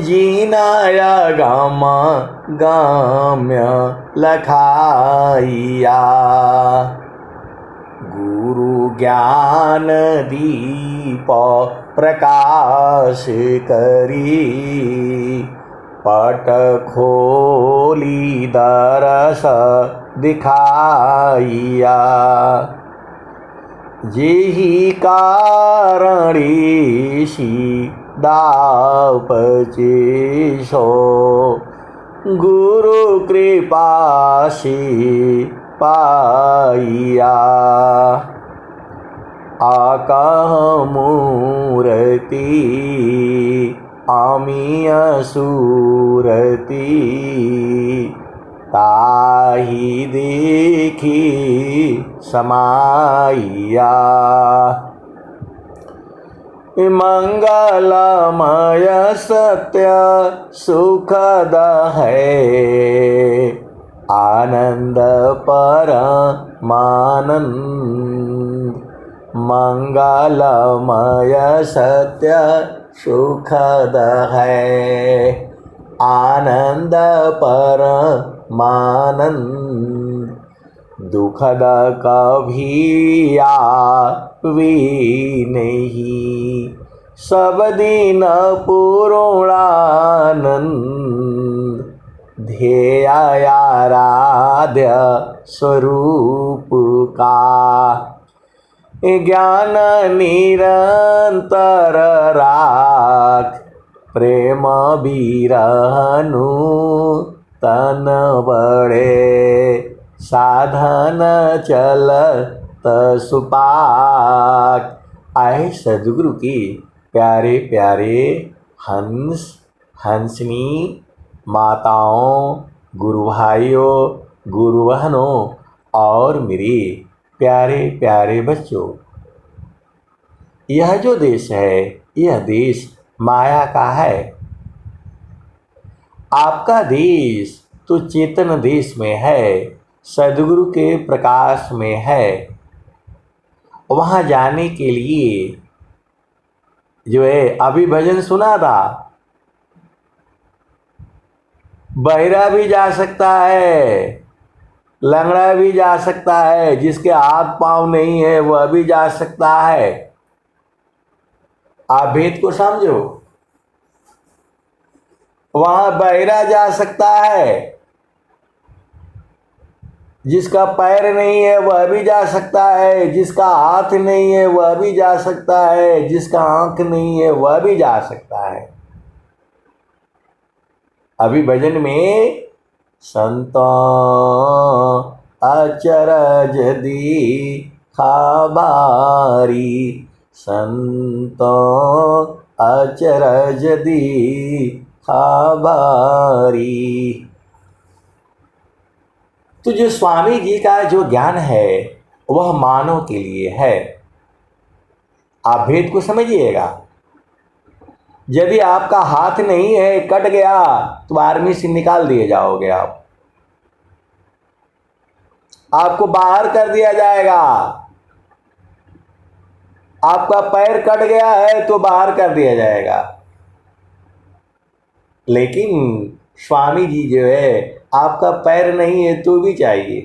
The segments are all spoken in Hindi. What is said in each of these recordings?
जीनाया गामा गाम्य लखाइया। गुरु ज्ञान दीप प्रकाश करी, पट खोली दरस दिखाइया। जेहि कारणीशी दापचेशो, गुरु कृपा से पाइया। आकह मूर्ति आमिय सूरति, ताहि देखी समाइया। मंगलमय सत्य सुखद है, आनंद परमानंद। मंगलमय सत्य सुखद है, आनंद परमानंद। दुखद कभी आवे नहीं, सब दिन पूर्णानंद। ध्येय आराध्य स्वरूप का, ज्ञान निरंतर राख। प्रेम बिरहनु तन बड़े, साधन चलत सुपाक। आए सदगुरु की प्यारे प्यारे हंस हंसनी माताओं, गुरु भाइयों, गुरु बहनों और मेरे प्यारे प्यारे बच्चों। यह जो देश है, यह देश माया का है। आपका देश तो चेतन देश में है, सद्गुरु के प्रकाश में है। वहाँ जाने के लिए जो है, अभी भजन सुना था, बहिरा भी जा सकता है, लंगड़ा भी जा सकता है, जिसके हाथ पांव नहीं है वह भी जा सकता है। आप भेद को समझो। वहां बहिरा जा सकता है, जिसका पैर नहीं है वह भी जा सकता है, जिसका हाथ नहीं है वह भी जा सकता है, जिसका आंख नहीं है वह भी जा सकता है। अभी भजन में संतो अचरज दिखाबारी, संतो अचरज दिखाबारी। तो जो स्वामी जी का जो ज्ञान है वह मानव के लिए है। आप भेद को समझिएगा। यदि आपका हाथ नहीं है, कट गया, तो आर्मी से निकाल दिए जाओगे आप, आपको बाहर कर दिया जाएगा। आपका पैर कट गया है तो बाहर कर दिया जाएगा। लेकिन स्वामी जी जो है, आपका पैर नहीं है तो भी चाहिए,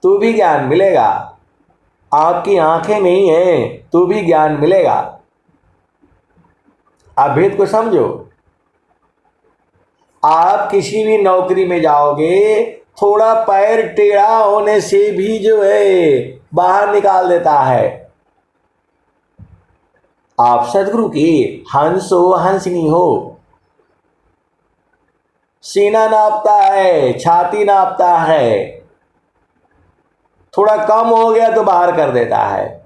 तो भी ज्ञान मिलेगा। आपकी आंखें नहीं है तो भी ज्ञान मिलेगा। आप भेद को समझो। आप किसी भी नौकरी में जाओगे, थोड़ा पैर टेढ़ा होने से भी जो है बाहर निकाल देता है। आप सदगुरु की हंस हो, हंसनी हो। सीना नापता है, छाती नापता है, थोड़ा कम हो गया तो बाहर कर देता है।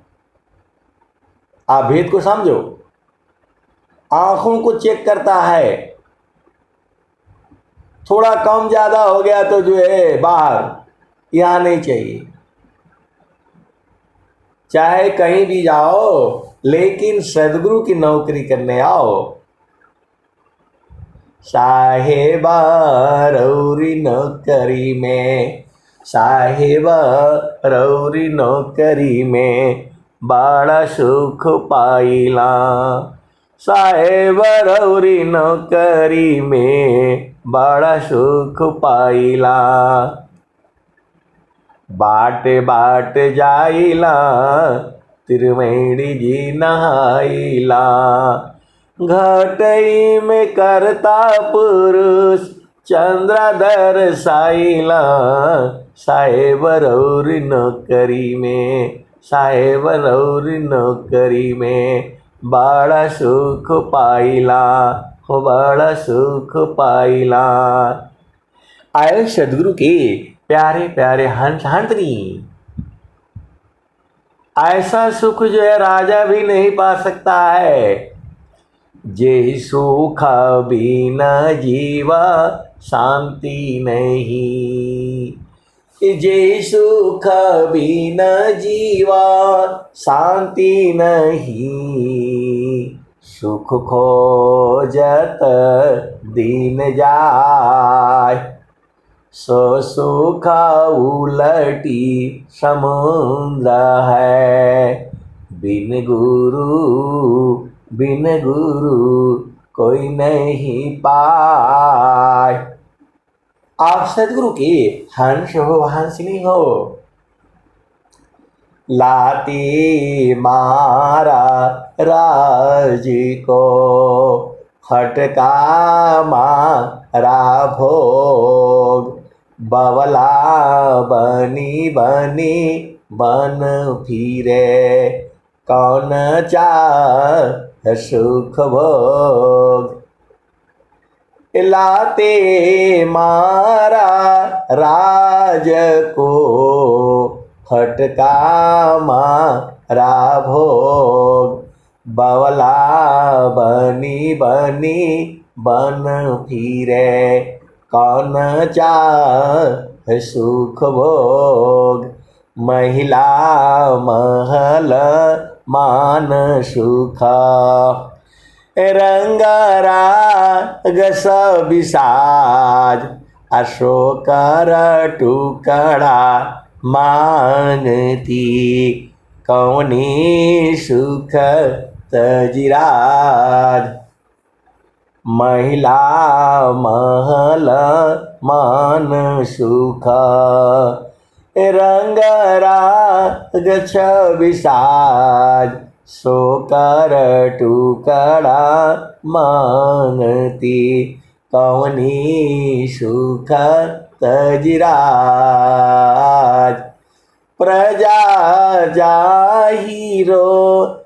आप भेद को समझो। आंखों को चेक करता है, थोड़ा कम ज्यादा हो गया तो जो है बाहर, यहां नहीं चाहिए। चाहे कहीं भी जाओ, लेकिन सदगुरु की नौकरी करने आओ। साहेबा रौरी नौकरी में, साहेबा रौरी नौकरी में, बड़ा सुख पाइला। साहेब रौरी नौकरी में बड़ा सुख पाइला। बाट बाट जाइला त्रिवेणी जी नहाइला। घटई में करता पुरुष चंद्राधर साइला। साहेब रौरी नौकरी में, साहेब रौरी नौकरी में बड़ा सुख पाइला, हो बड़ा सुख पाइला। आए सदगुरु के प्यारे प्यारे हंस हंसनी, ऐसा सुख जो है राजा भी नहीं पा सकता है। जे सुख बिना जीवा शांति नहीं, जे सुख बिना जीवा शांति नहीं। सुख खोजत दिन जाय, सो सुख उलटी समुद्र है। बिन गुरु कोई नहीं पाए। आप सदगुरु के हंस हो, हंसनी हो। लाती मारा राज को, खटका मारा भोग। बवला बनी बनी बन फिरे, कौन चाह सुख भोग। लाते मारा राज को, खटका मारा भोग। बवला बनी बनी बन फिरे, कौन चाह सुख भोग। महिला महल मान सुखा, रंग राग बिसाज। अशोकर टुकड़ा मांगती, कौनी सुख तजिराज। महिला महल मान सुख, रंग राग बिसाज। शोकर टुकड़ा मांगती, कौनी सुख तजिराज। प्रजा जाहिरो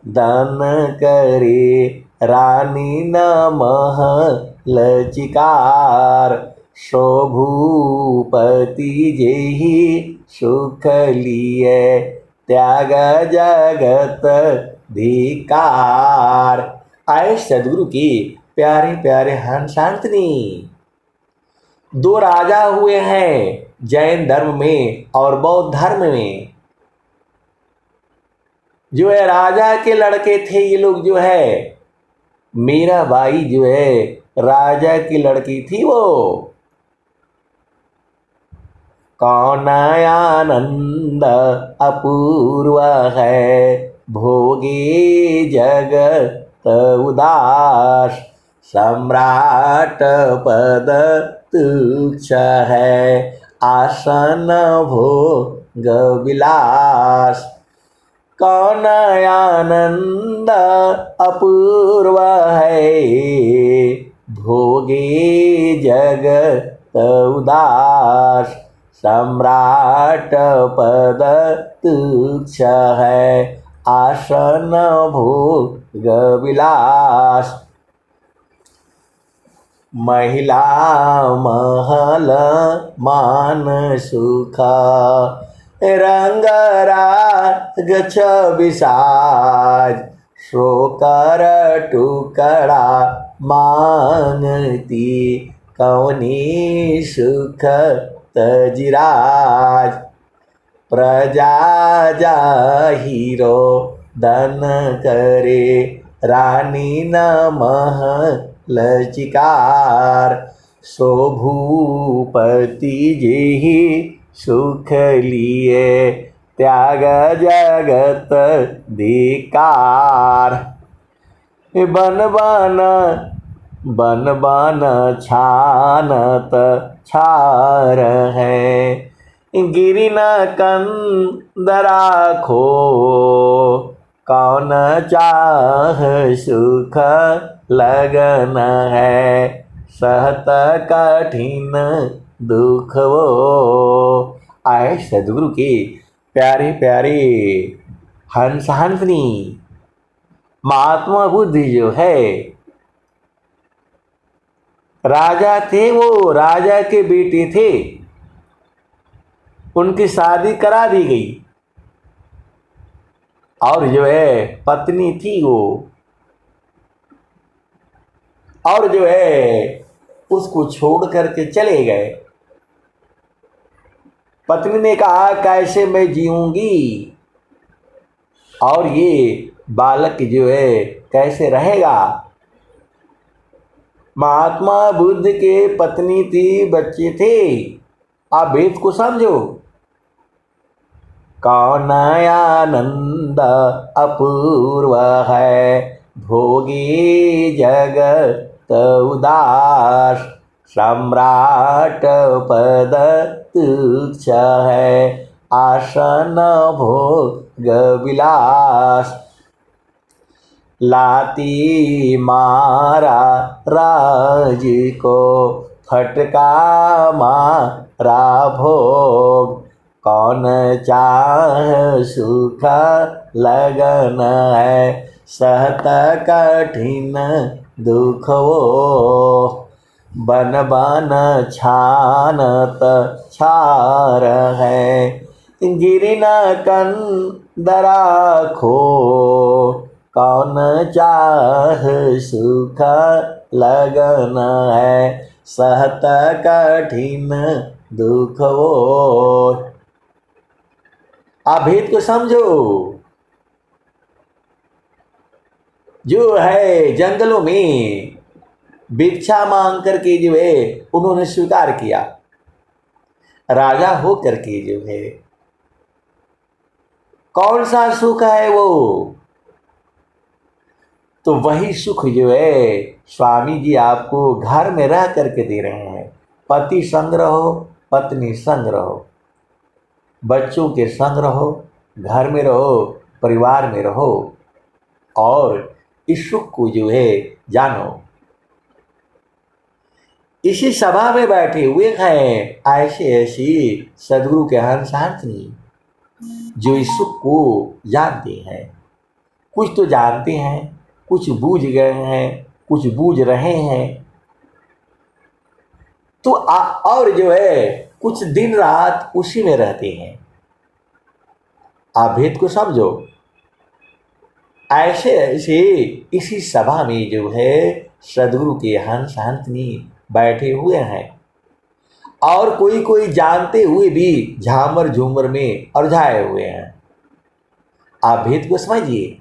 दन करे, रानी न महल चिकार। सो भूपति जेहि सुख लिए, त्याग जगत धिकार। आए सदगुरु की प्यारे प्यारे हंस हंसनी। दो राजा हुए हैं जैन धर्म में और बौद्ध धर्म में। जो है राजा के लड़के थे ये लोग। जो है मीराबाई जो है राजा की लड़की थी। वो कौन आनंद अपूर्व है, भोगे जगत उदास। सम्राट पद तुच्छ है, आसन भोग विलास। कौन आनंद अपूर्व है, भोगे जगत उदास। सम्राट पद तुच्छ है, आसन भोग विलास। महिला महल मान सुख, रंग राग बिसाज। शोकर टुकड़ा मांगती, कौनी सुख तजिराज। प्रजा जाहिरो दन करे, रानी न महल चिकार। सो भूपति जेहि सुख लिए, त्याग जगत धिकार। बन बन बन बन छानत छार है, गिरी न कंदरा खो, कौन चाह सुख लगन है, सहत कठिन दुख वो। आए सदगुरु के प्यारे प्यारे हंस हंसनी महात्मा बुद्ध जो है, राजा थे, वो राजा के बेटे थे, उनकी शादी करा दी गई और जो है पत्नी थी वो, और जो है उसको छोड़ करके चले गए। पत्नी ने कहा कैसे मैं जीऊंगी और ये बालक जो है कैसे रहेगा। महात्मा बुद्ध के पत्नी थी, बच्चे थे। आप वेद को समझो, कौन आनंद अपूर्व है, भोगी जगत उदास, सम्राट पद तुच्छ है, आसन भोग विलास, लाती मारा राज को, फटका मारा भोग, कौन चाह सुख लगन है, सहत कठिन दुख वो। बन बन छानत छार है, गिरी न कंदरा खो, कौन चाह सुख लगन है, सहत कठिन दुख वो। आप भेद को समझो। जो है जंगलों में भिक्षा मांग करके जो है उन्होंने स्वीकार किया, राजा हो करके जो है कौन सा सुख है वो, तो वही सुख जो है स्वामी जी आपको घर में रह करके दे रहे हैं। पति संग रहो, पत्नी संग रहो, बच्चों के संग रहो, घर में रहो, परिवार में रहो और इस सुख को जो है जानो। इसी सभा में बैठे हुए हैं ऐसे ऐसी सदगुरु के हंसार्थी जो इस सुख को जानते हैं। कुछ तो जानते हैं, कुछ बूझ गए हैं, कुछ बूझ रहे हैं, तो और जो है कुछ दिन रात उसी में रहते हैं। आप भेद को समझो। ऐसे ऐसे इसी सभा में जो है सदगुरु के हंस हंसनी बैठे हुए हैं और कोई कोई जानते हुए भी झामर झूमर में उलझाए हुए हैं। आप भेद को समझिए।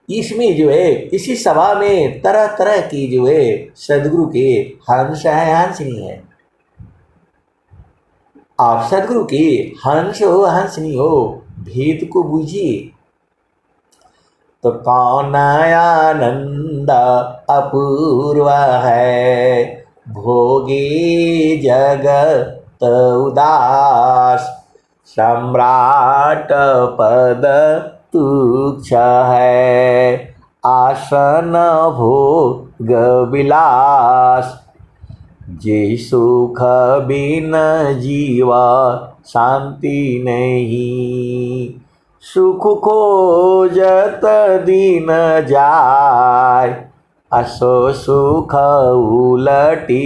इसमें जो है इसी सभा में तरह तरह की जो है सदगुरु के हंस है, हंसनी है। आप सदगुरु के हंस हो, हंसनी हो, भेद को बूझिए तो कौन आनंद अपूर्व है, भोगी जगत उदास, सम्राट पद तुच्छ है, आसन भोग विलास, जे सुख बिन जीवा शांति नहीं, सुख खोजत दिन जाय, असो सुख उलटी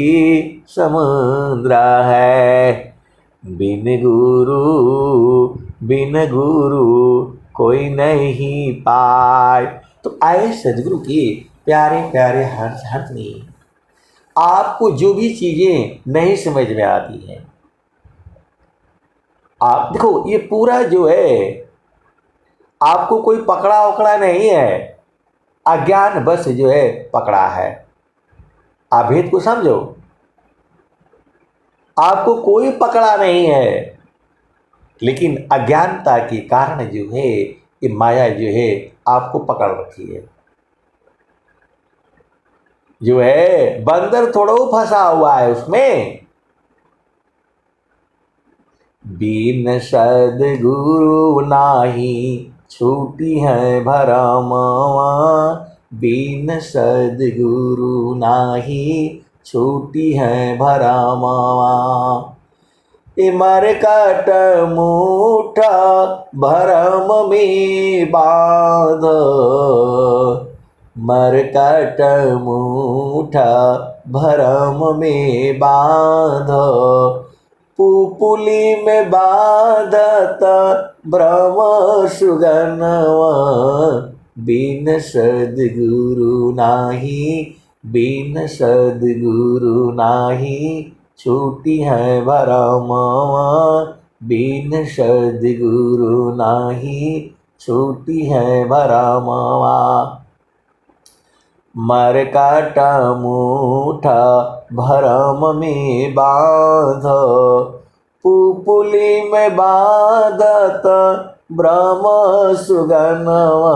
समुद्र है, बिन गुरु कोई नहीं पाए। तो आए सदगुरु के प्यारे प्यारे हंसनी, आपको जो भी चीजें नहीं समझ में आती हैं, आप देखो ये पूरा जो है आपको कोई पकड़ा उकड़ा नहीं है, अज्ञान बस जो है पकड़ा है। आप भेद को समझो। आपको कोई पकड़ा नहीं है, लेकिन अज्ञानता के कारण जो है ये माया जो है आपको पकड़ रखी है। जो है बंदर थोड़ा फंसा हुआ है उसमें। बिन सद्गुरु नाही छूटी है भरमवा, बिन सद्गुरु नाही छूटी है भरमवा। मरकट मुठा भरम में बांध, मरकट मुठा भरम में बांध, पुपुली में बाधत भ्रम सुगनवा, बिन सद्गुरु नाही, बिन सद्गुरु नाही छूटी है भरमवा, बिन सद्गुरु नाही छूटी है भरमवा। मरकट मुठा भरम में बांध, पुपुली में बाधत भ्रम सुगनवा,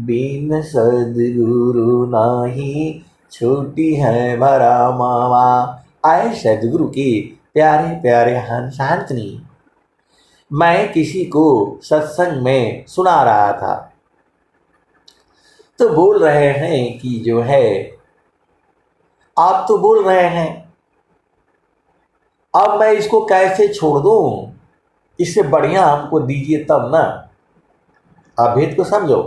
बिन सद्गुरु नाही छूटी है भरमवा। आए सद्गुरु के प्यारे प्यारे हंसांतनी, मैं किसी को सत्संग में सुना रहा था तो बोल रहे हैं कि जो है आप तो बोल रहे हैं, अब मैं इसको कैसे छोड़ दूं, इससे बढ़िया हमको दीजिए तब ना। आप भेद को समझो।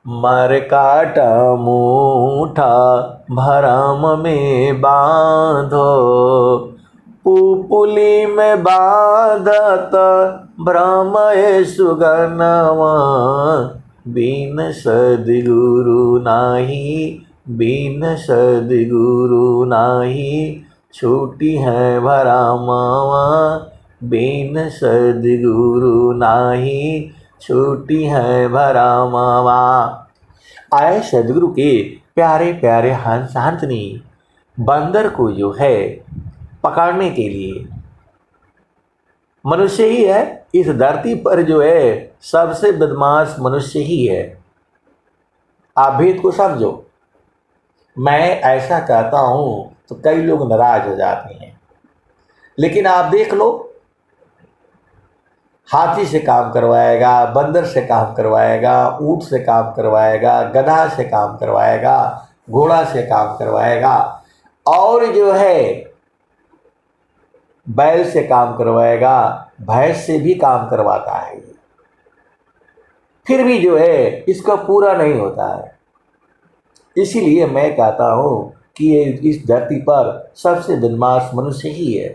मरकट मुठा भरम में बांधो, पुपुली में बाधत भ्रम सुगनवा, बिन सद्गुरु नाही, बिन सद्गुरु नाही छूटी है भरमवा, बिन सद्गुरु नाही छूटी है भरमवा। आए सद्गुरु के प्यारे प्यारे हंसांतनी, बंदर को जो है पकड़ने के लिए मनुष्य ही है। इस धरती पर जो है सबसे बदमाश मनुष्य ही है। आप भेद को समझो। मैं ऐसा कहता हूं तो कई लोग नाराज हो जाते हैं, लेकिन आप देख लो, हाथी से काम करवाएगा, बंदर से काम करवाएगा, ऊंट से काम करवाएगा, गधा से काम करवाएगा, घोड़ा से काम करवाएगा, और जो है बैल से काम करवाएगा, भैंस से भी काम करवाता है। फिर भी जो है इसका पूरा नहीं होता है। इसीलिए मैं कहता हूं कि ये इस धरती पर सबसे बदमाश मनुष्य ही है।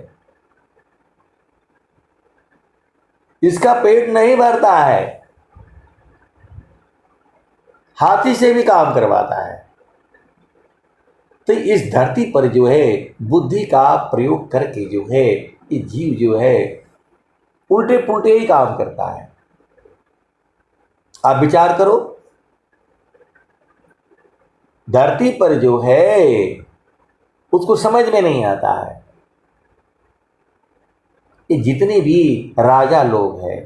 इसका पेट नहीं भरता है, हाथी से भी काम करवाता है। तो इस धरती पर जो है बुद्धि का प्रयोग करके जो है ये जीव जो है उल्टे पुल्टे ही काम करता है। आप विचार करो, धरती पर जो है उसको समझ में नहीं आता है। ये जितने भी राजा लोग हैं,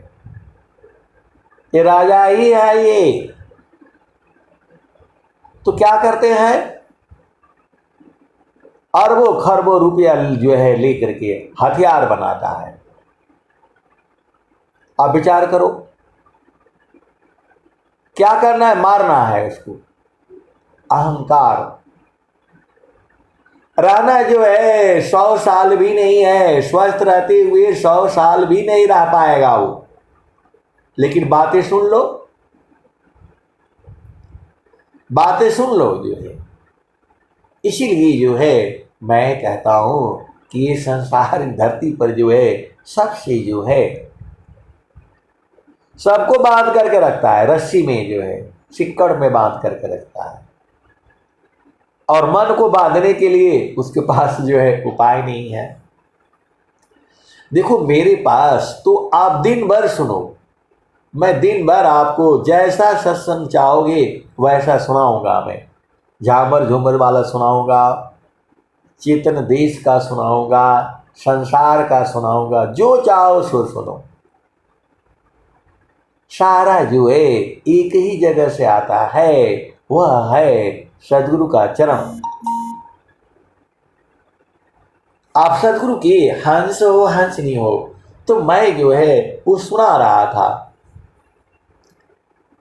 ये राजा ही है। ये तो क्या करते हैं, अरबों खरबों रुपया जो है लेकर के हथियार बनाता है। आप विचार करो, क्या करना है, मारना है उसको। अहंकार रहना जो है 100 साल भी नहीं है, स्वस्थ रहते हुए 100 साल भी नहीं रह पाएगा वो। लेकिन बातें सुन लो, बातें सुन लो जो है। इसीलिए जो है मैं कहता हूं कि ये संसार धरती पर जो है सबसे जो है सबको बांध करके रखता है, रस्सी में जो है सिक्कड़ में बांध करके रखता है। और मन को बांधने के लिए उसके पास जो है उपाय नहीं है। देखो मेरे पास तो आप दिन भर सुनो, मैं दिन भर आपको जैसा सत्संग चाहोगे वैसा सुनाऊंगा। मैं झामर झूमर वाला सुनाऊंगा, चेतन देश का सुनाऊंगा, संसार का सुनाऊंगा, जो चाहो सो सुनो। सारा जो है एक ही जगह से आता है, वह है सदगुरु का चरण। आप सदगुरु के हंस हो हंसनी हो, तो मैं जो है वो सुना रहा था।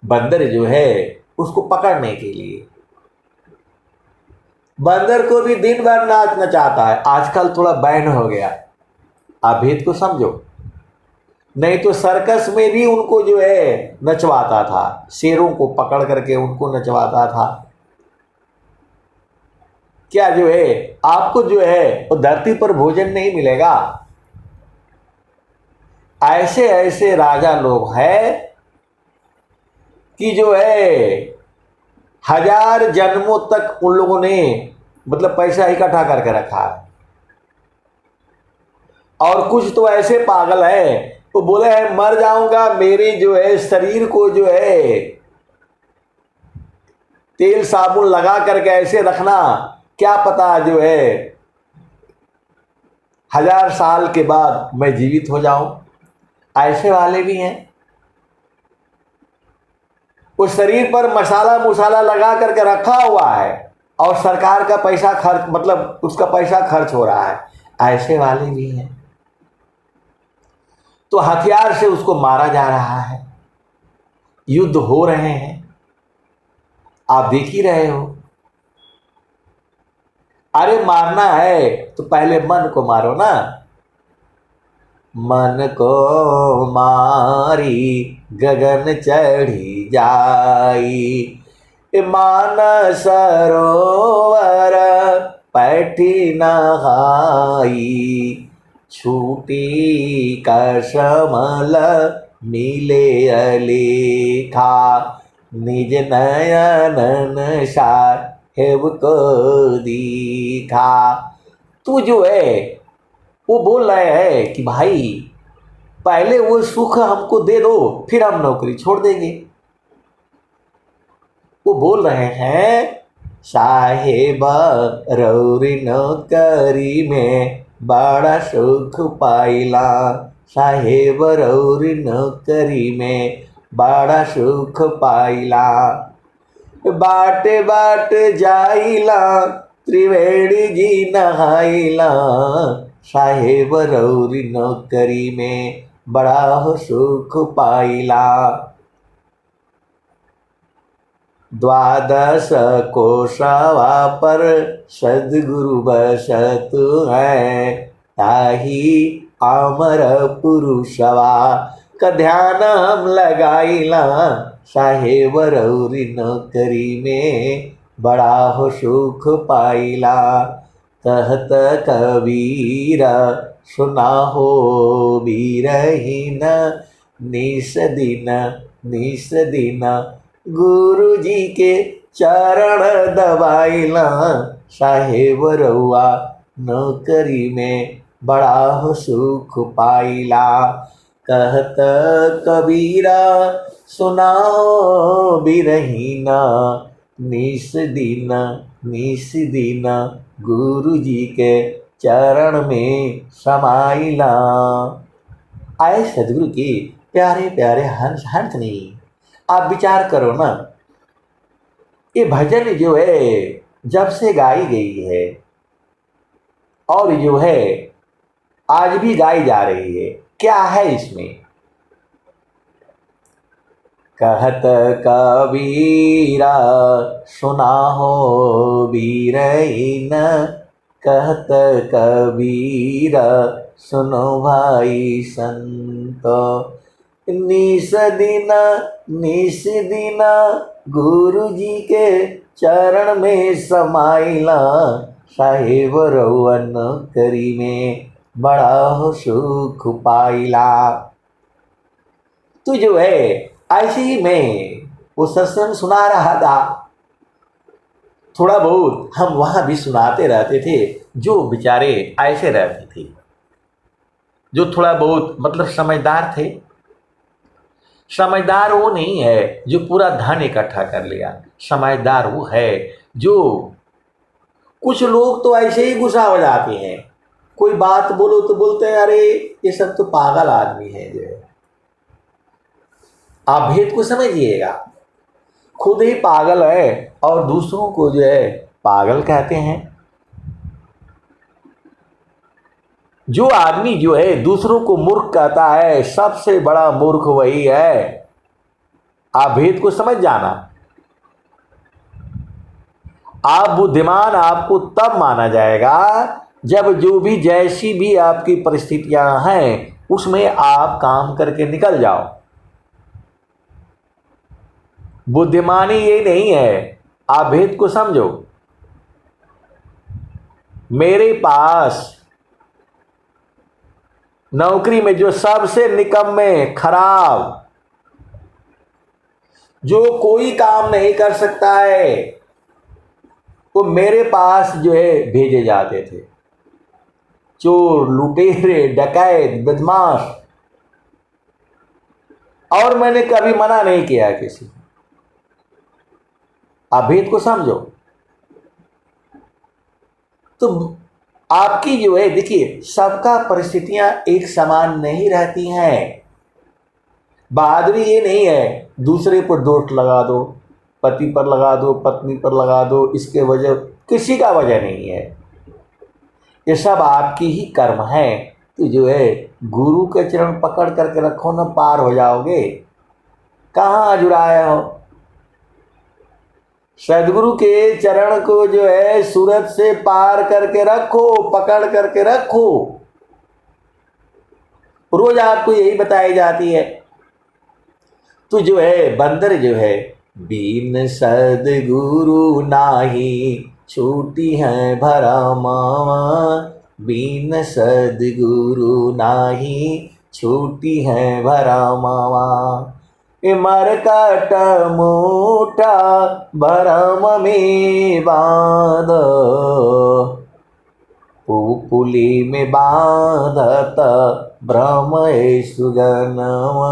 बंदर जो है उसको पकड़ने के लिए, बंदर को भी दिन भर नाच नचाता है। आजकल थोड़ा बैन हो गया, आप भेद को समझो। नहीं तो सर्कस में भी उनको जो है नचवाता था, शेरों को पकड़ करके उनको नचवाता था। क्या जो है आपको जो है वो धरती पर भोजन नहीं मिलेगा? ऐसे ऐसे राजा लोग हैं कि जो है 1000 जन्मों तक उन लोगों ने मतलब पैसा इकट्ठा करके रखा है। और कुछ तो ऐसे पागल है वो बोले हैं मर जाऊंगा, मेरे जो है शरीर को जो है तेल साबुन लगा करके ऐसे रखना, क्या पता जो है 1000 साल के बाद मैं जीवित हो जाऊं। ऐसे वाले भी हैं। उस शरीर पर मसाला मुसाला लगा करके रखा हुआ है और सरकार का पैसा खर्च, मतलब उसका पैसा खर्च हो रहा है। ऐसे वाले भी हैं। तो हथियार से उसको मारा जा रहा है, युद्ध हो रहे हैं, आप देख ही रहे हो। अरे मारना है तो पहले मन को मारो ना। मन को मारी गगन चढ़ी जाई, मानस सरोवर पैठी नहाई, छूटी कसमल मिले अलेखा, निज नयनन साहेब को दीखा। तू जो है वो बोल रहे हैं कि भाई पहले वो सुख हमको दे दो, फिर हम नौकरी छोड़ देंगे। वो बोल रहे हैं साहेब रौरी नौकरी में बड़ा सुख पाइला, साहेब रौरी नौकरी में बड़ा सुख पाइला, बाटे बाट जाइला त्रिवेणी जी नहाइला, साहेब रौरी नौकरी में बड़ा हो सुख पाइला। 12 कोसवा पर सदगुरु बसत है, ताही अमर पुरुषवा का ध्यान हम लगाइला, साहेब रौरी नौकरी में बड़ा हो सुख पाइला। कहत कबीरा सुना हो बीरहीन, निस दिन गुरु जी के चरण दबाइला, साहेब रउआ नौकरी में बड़ा हो सुख पाइला। कहत कबीरा सुना हो बीरहीना, निस दिन गुरु जी के चरण में समाइला। आए सदगुरु के प्यारे प्यारे हंस नहीं, आप विचार करो ना, ये भजन जो है जब से गाई गई है और जो है आज भी गाई जा रही है, क्या है इसमें? कहत कबीरा सुना हो बीरहीन, कहत कबीरा सुनो भाई संत, निस दिन गुरु जी के चरण में समाइला, साहेब रउआ नौकरी में बड़ा हो सुख पाइला। तो जो है ऐसे ही मैं वो सत्संग सुना रहा था, थोड़ा बहुत हम वहाँ भी सुनाते रहते थे। जो बेचारे ऐसे रहते थे, जो थोड़ा बहुत मतलब समझदार थे। समझदार वो नहीं है जो पूरा धन इकट्ठा कर लिया, समझदार वो है जो, कुछ लोग तो ऐसे ही गुस्सा हो जाते हैं, कोई बात बोलो तो बोलते हैं अरे ये सब तो पागल आदमी है। जो है आप भेद को समझिएगा, खुद ही पागल है और दूसरों को जो है पागल कहते हैं। जो आदमी जो है दूसरों को मूर्ख कहता है, सबसे बड़ा मूर्ख वही है। आप भेद को समझ जाना। आप बुद्धिमान आपको तब माना जाएगा जब जो भी जैसी भी आपकी परिस्थितियां हैं उसमें आप काम करके निकल जाओ। बुद्धिमानी ये नहीं है, आप भेद को समझो। मेरे पास नौकरी में जो सबसे निकम्मे, खराब, जो कोई काम नहीं कर सकता है, वो मेरे पास जो है भेजे जाते थे। चोर, लुटेरे, डकैत, बदमाश। और मैंने कभी मना नहीं किया किसी को। आप भेद को समझो। तो आपकी जो है, देखिए, सबका परिस्थितियां एक समान नहीं रहती हैं। बहादुरी ये नहीं है दूसरे पर दोष लगा दो, पति पर लगा दो, पत्नी पर लगा दो, इसके वजह किसी का वजह नहीं है। ये सब आपकी ही कर्म है। तो जो है गुरु के चरण पकड़ करके रखो ना, पार हो जाओगे। कहाँ जुड़ाए हो? सदगुरु के चरण को जो है सूरत से पार करके रखो, पकड़ करके रखो। रोज आपको यही बताई जाती है। तो जो है बंदर जो है, बिन सदगुरु नाही छूटी है भरमावा, बिन सदगुरु नाही छूटी है भरमावा। मरकट मोटा भरम में बांध, पुपुली में बांधत भ्रम सुगनवा,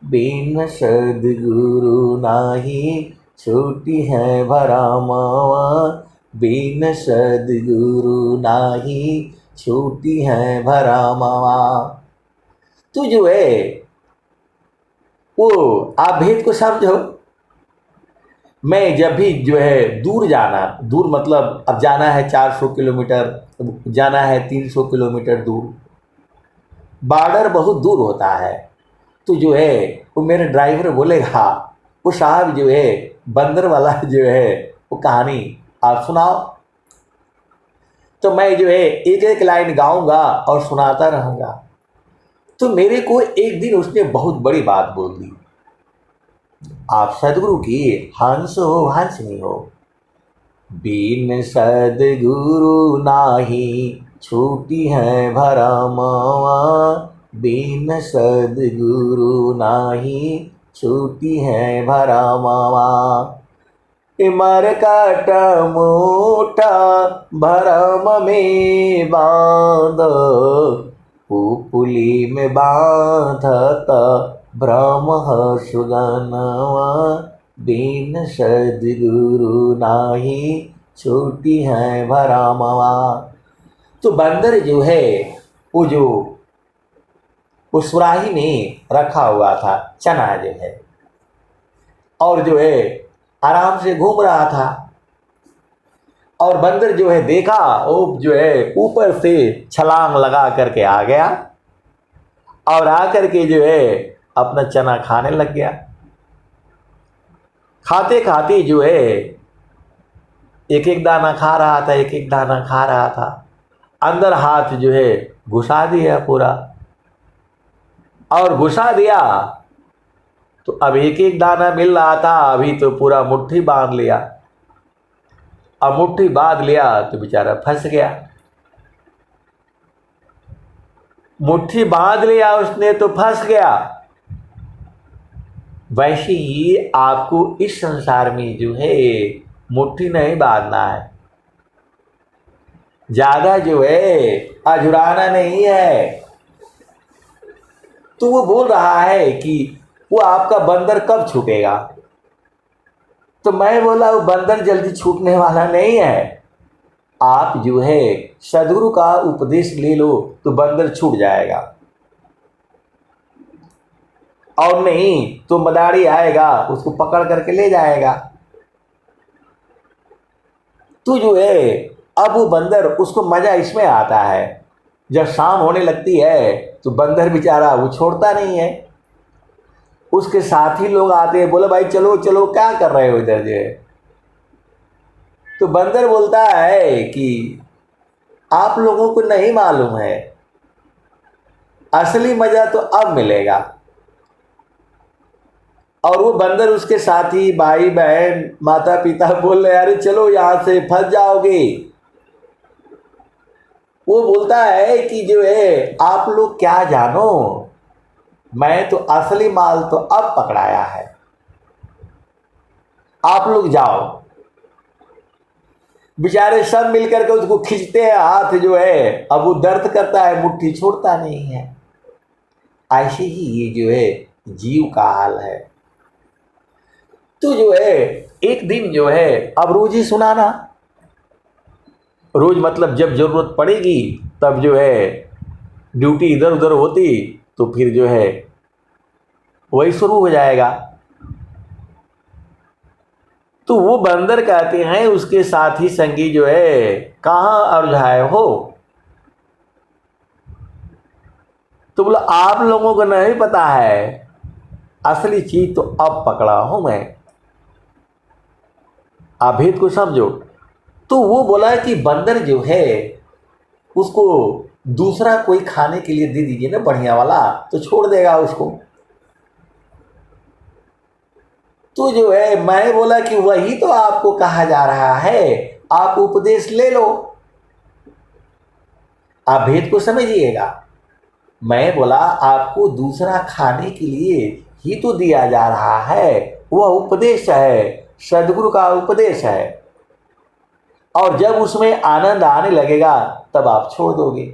बिन सदगुरु नाही छूटी है भरमावा, बिन सदगुरु नाही छूटी है भरमावा। तो जो है वो आप भेद को समझो। मैं जब भी जो है दूर जाना, दूर मतलब अब जाना है 400 किलोमीटर, जाना है 300 किलोमीटर दूर, बॉर्डर बहुत दूर होता है। तो जो है वो मेरे ड्राइवर बोलेगा, वो साहब जो है बंदर वाला जो है वो कहानी आप सुनाओ। तो मैं जो है एक एक लाइन गाऊंगा और सुनाता रहूंगा। तो मेरे को एक दिन उसने बहुत बड़ी बात बोल दी, आप सदगुरु की हंस हो, हंस नहीं हो। बिन सदगुरु नाही छूटी है भरमावा, बिन सदगुरु नाही छूटी है भरमावा। मरकट मोटा भरम में बांध, पुपुली में बांधत भ्रम सुगनवा, बिन सदगुरु नाही छूटी है भरमावा। तो बंदर जो है वो जो उस सुराही में रखा हुआ था चना जो है, और जो है आराम से घूम रहा था। और बंदर जो है देखा, वो जो है ऊपर से छलांग लगा करके आ गया और आकर के जो है अपना चना खाने लग गया। खाते खाते जो है एक एक दाना खा रहा था, एक एक दाना खा रहा था। अंदर हाथ जो है घुसा दिया पूरा, और घुसा दिया तो अब एक एक दाना मिल रहा था। अभी तो पूरा मुट्ठी बांध लिया। अब मुट्ठी बांध लिया तो बेचारा फंस गया। मुट्ठी बांध लिया उसने तो फंस गया। वैसे ही आपको इस संसार में जो है मुट्ठी नहीं बांधना है, ज्यादा जो है अझुराना नहीं है। तो वो बोल रहा है कि वो आपका बंदर कब छूटेगा? तो मैं बोला वो बंदर जल्दी छूटने वाला नहीं है। आप जो है सदगुरु का उपदेश ले लो तो बंदर छूट जाएगा। और नहीं तो मदारी आएगा उसको पकड़ करके ले जाएगा। तो जो है अब वो बंदर, उसको मजा इसमें आता है, जब शाम होने लगती है तो बंदर बेचारा वो छोड़ता नहीं है, उसके साथी लोग आते हैं, बोले भाई चलो चलो क्या कर रहे हो इधर जो है। तो बंदर बोलता है कि आप लोगों को नहीं मालूम है, असली मजा तो अब मिलेगा। और वो बंदर, उसके साथी भाई बहन माता पिता बोल रहे अरे चलो यहां से फंस जाओगे। वो बोलता है कि जो है आप लोग क्या जानो, मैं तो असली माल तो अब पकड़ाया है, आप लोग जाओ। बेचारे सब मिलकर के उसको खींचते हैं, हाथ जो है अब वो दर्द करता है, मुट्ठी छोड़ता नहीं है। ऐसे ही ये जो है जीव का हाल है। तो जो है एक दिन जो है अब रोज ही सुनाना, रोज मतलब जब जरूरत पड़ेगी तब जो है ड्यूटी इधर उधर होती तो फिर जो है वही शुरू हो जाएगा। तो वो बंदर कहते हैं उसके साथी संगी जो है कहाँ अरझाए हो। तो बोला आप लोगों को नहीं पता है, असली चीज तो अब पकड़ा हूं मैं, आप भेद को समझो। तो वो बोला कि बंदर जो है उसको दूसरा कोई खाने के लिए दे दीजिए ना बढ़िया वाला, तो छोड़ देगा उसको। तो जो है मैं बोला कि वही तो आपको कहा जा रहा है, आप उपदेश ले लो, आप भेद को समझिएगा। मैं बोला आपको दूसरा खाने के लिए ही तो दिया जा रहा है, वह उपदेश है, सदगुरु का उपदेश है, और जब उसमें आनंद आने लगेगा तब आप छोड़ दोगे।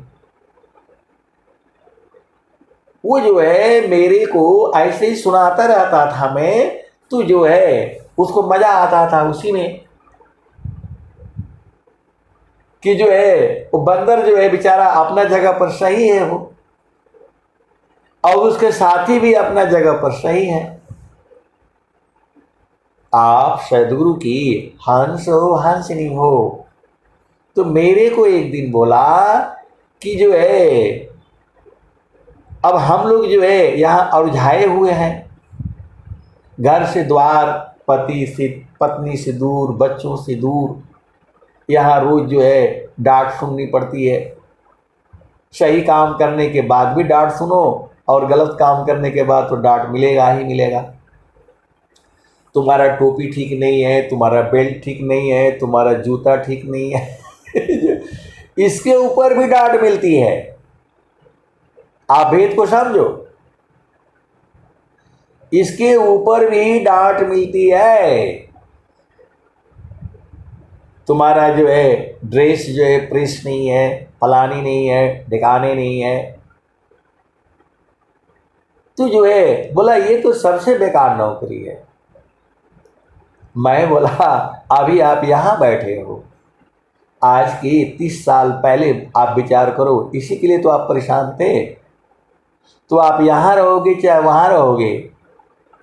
वो जो है मेरे को ऐसे ही सुनाता रहता था मैं, तो जो है उसको मजा आता था उसी में कि जो है वो बंदर जो है बेचारा अपना जगह पर सही है वो, और उसके साथी भी अपना जगह पर सही है। आप सदगुरु की हंस हो हंसनी हो। तो मेरे को एक दिन बोला कि जो है अब हम लोग जो है यहाँ उलझाए हुए हैं, घर से द्वार, पति से पत्नी से दूर, बच्चों से दूर, यहाँ रोज जो है डांट सुननी पड़ती है। सही काम करने के बाद भी डांट सुनो और गलत काम करने के बाद तो डांट मिलेगा ही मिलेगा। तुम्हारा टोपी ठीक नहीं है, तुम्हारा बेल्ट ठीक नहीं है, तुम्हारा जूता ठीक नहीं है इसके ऊपर भी डांट मिलती है। आप भेद को समझो, इसके ऊपर भी डांट मिलती है। तुम्हारा जो है ड्रेस जो है प्रेस नहीं है, फलानी नहीं है, ढिकाने नहीं है। तो जो है बोला ये तो सबसे बेकार नौकरी है। मैं बोला अभी आप यहाँ बैठे हो, आज के 30 साल पहले आप विचार करो, इसी के लिए तो आप परेशान थे। तो आप यहाँ रहोगे चाहे वहाँ रहोगे,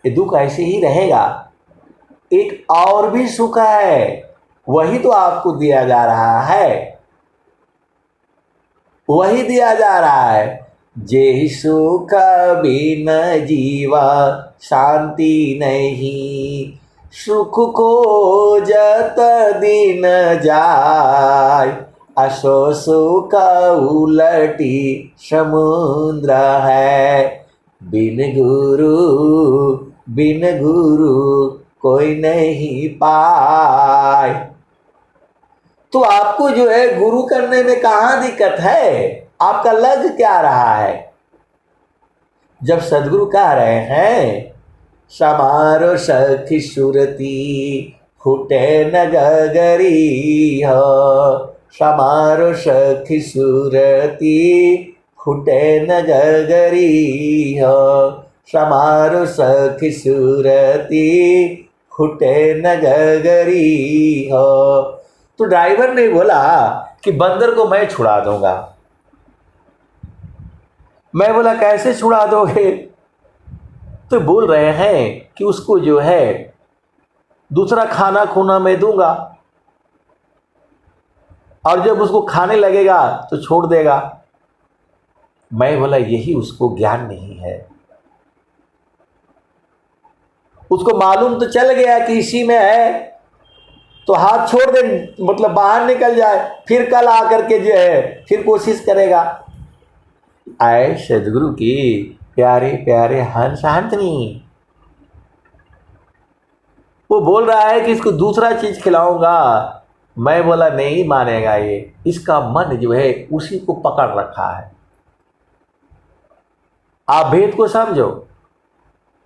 ये दुख ऐसे ही रहेगा। एक और भी सुख है, वही तो आपको दिया जा रहा है, वही दिया जा रहा है। जे सुख बिन जीवा शांति नहीं, सुख खोजत दिन जाय, असो सुख उलटी समुद्र है, बिन गुरु कोई नहीं पाए। तो आपको जो है गुरु करने में कहाँ दिक्कत है, आपका लग क्या रहा है। जब सदगुरु कह रहे हैं समारो सखी सुरती फूटे न गगरी हो, समारो सखी सुरती फूटे न गगरी हो, समारो सखी सुरती फूटे न गगरी हो। तो ड्राइवर ने बोला कि बंदर को मैं छुड़ा दूंगा। मैं बोला कैसे छुड़ा दोगे। तो बोल रहे हैं कि उसको जो है दूसरा खाना खूना मैं दूंगा, और जब उसको खाने लगेगा तो छोड़ देगा। मैं बोला यही उसको ज्ञान नहीं है। उसको मालूम तो चल गया कि इसी में है, तो हाथ छोड़ दे, मतलब बाहर निकल जाए, फिर कल आकर के जो है फिर कोशिश करेगा। आए सदगुरु की प्यारे प्यारे हंस हंसनी, वो बोल रहा है कि इसको दूसरा चीज खिलाऊंगा। मैं बोला नहीं मानेगा ये, इसका मन जो है उसी को पकड़ रखा है। आप भेद को समझो।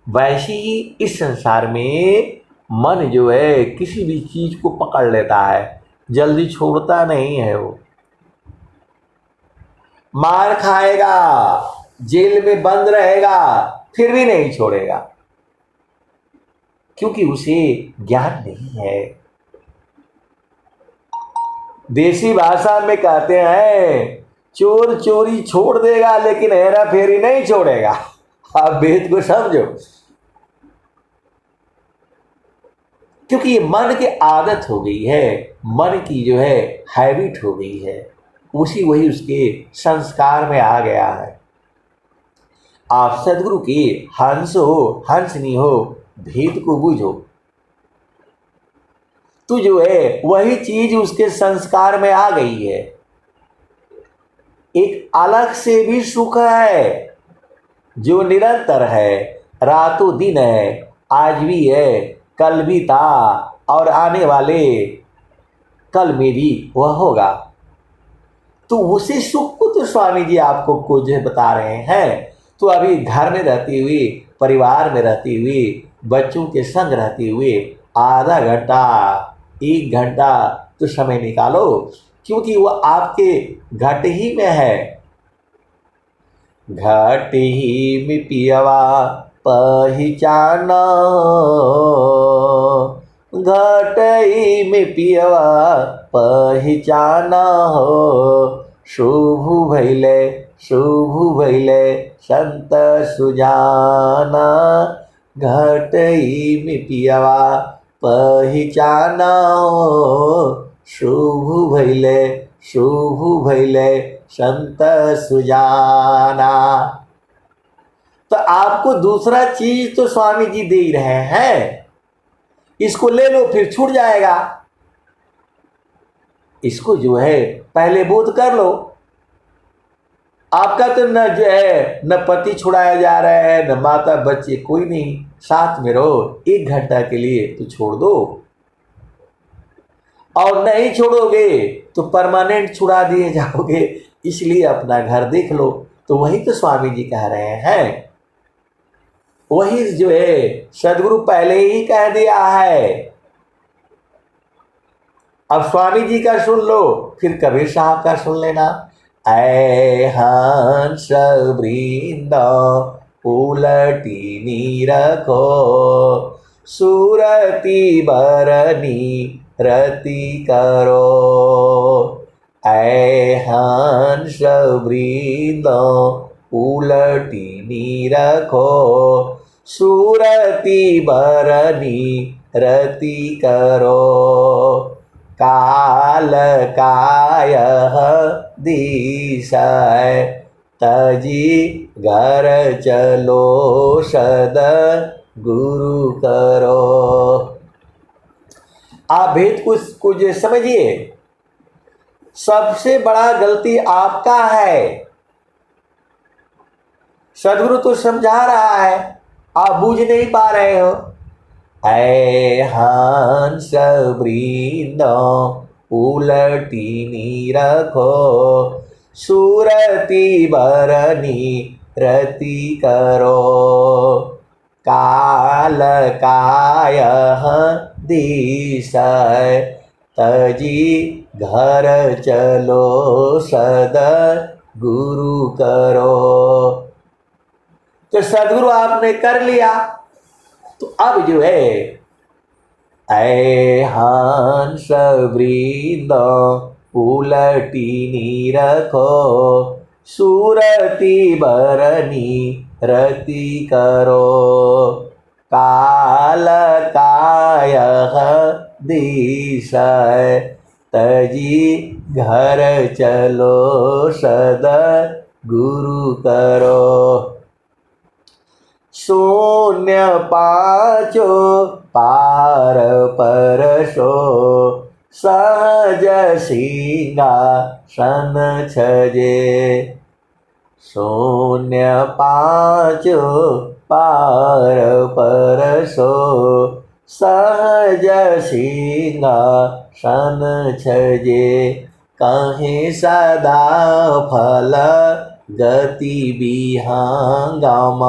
वैसे ही इस संसार में मन जो है किसी भी चीज को पकड़ लेता है, जल्दी छोड़ता नहीं है। वो मार खाएगा, जेल में बंद रहेगा, फिर भी नहीं छोड़ेगा, क्योंकि उसे ज्ञान नहीं है। देसी भाषा में कहते हैं चोर चोरी छोड़ देगा लेकिन हेरा फेरी नहीं छोड़ेगा। आप भेद को समझो, क्योंकि ये मन की आदत हो गई है, मन की जो है हैबिट हो गई है, वही उसके संस्कार में आ गया है। आप सदगुरु की हंस हो हंसनी हो, भेद को बूझो, तो जो है वही चीज उसके संस्कार में आ गई है। एक अलग से भी सुख है जो निरंतर है, रातों दिन है, आज भी है, कल भी था और आने वाले कल में भी वह होगा। तो उसी सुख को तो स्वामी जी आपको कुछ बता रहे हैं। तो अभी घर में रहती हुई, परिवार में रहती हुई, बच्चों के संग रहते हुए आधा घंटा 1 घंटा तो समय निकालो, क्योंकि वह आपके घट ही में है। घट ही में पियवा पहचाना, घट ही में पियवा पहचाना हो, शुभ भैले संत सुजाना। घट ही में पियवा पहचाना हो, शुभ भैले संत सुजाना। तो आपको दूसरा चीज तो स्वामी जी दे रहे हैं, इसको ले लो फिर छूट जाएगा। इसको जो है पहले बोध कर लो। आपका तो न जो है न पति छुड़ाया जा रहा है, न माता बच्चे, कोई नहीं, साथ में रहो। 1 घंटा के लिए तो छोड़ दो, और नहीं छोड़ोगे तो परमानेंट छुड़ा दिए जाओगे, इसलिए अपना घर देख लो। तो वही तो स्वामी जी कह रहे हैं, वही जो है सदगुरु पहले ही कह दिया है। अब स्वामी जी का सुन लो, फिर कबीर साहब का सुन लेना। ऐ हंस वृंद उलटी नीरखो, सुरति बरनी रति करो। ऐ हंस वृंद उलटी नीरखो, सुरति बरनी रति करो। काल कायः दिशय तजी घर चलो, सद गुरु करो। आप भेद को जो समझिए, सबसे बड़ा गलती आपका है। सदगुरु तो समझा रहा है, आप बूझ नहीं पा रहे हो। ऐ हंस वृंद उलटी नीरखो, सुरति बरनी रति करो। काल कायः दिशय तजी घर चलो, सद गुरु करो। तो सदगुरु आपने कर लिया, तो अब जो है ऐ हंस वृंद उलटी नीरखो, सुरति बरनी रति करो, काल कायः दिशय, तजी घर चलो सद गुरु करो। शून्य पाचो पार परशो, सहज सिंहासन छजे। शून्य पाचो पार परशो, सहज सिंहासन छजे। कहीं सदा फल गति विहंगम,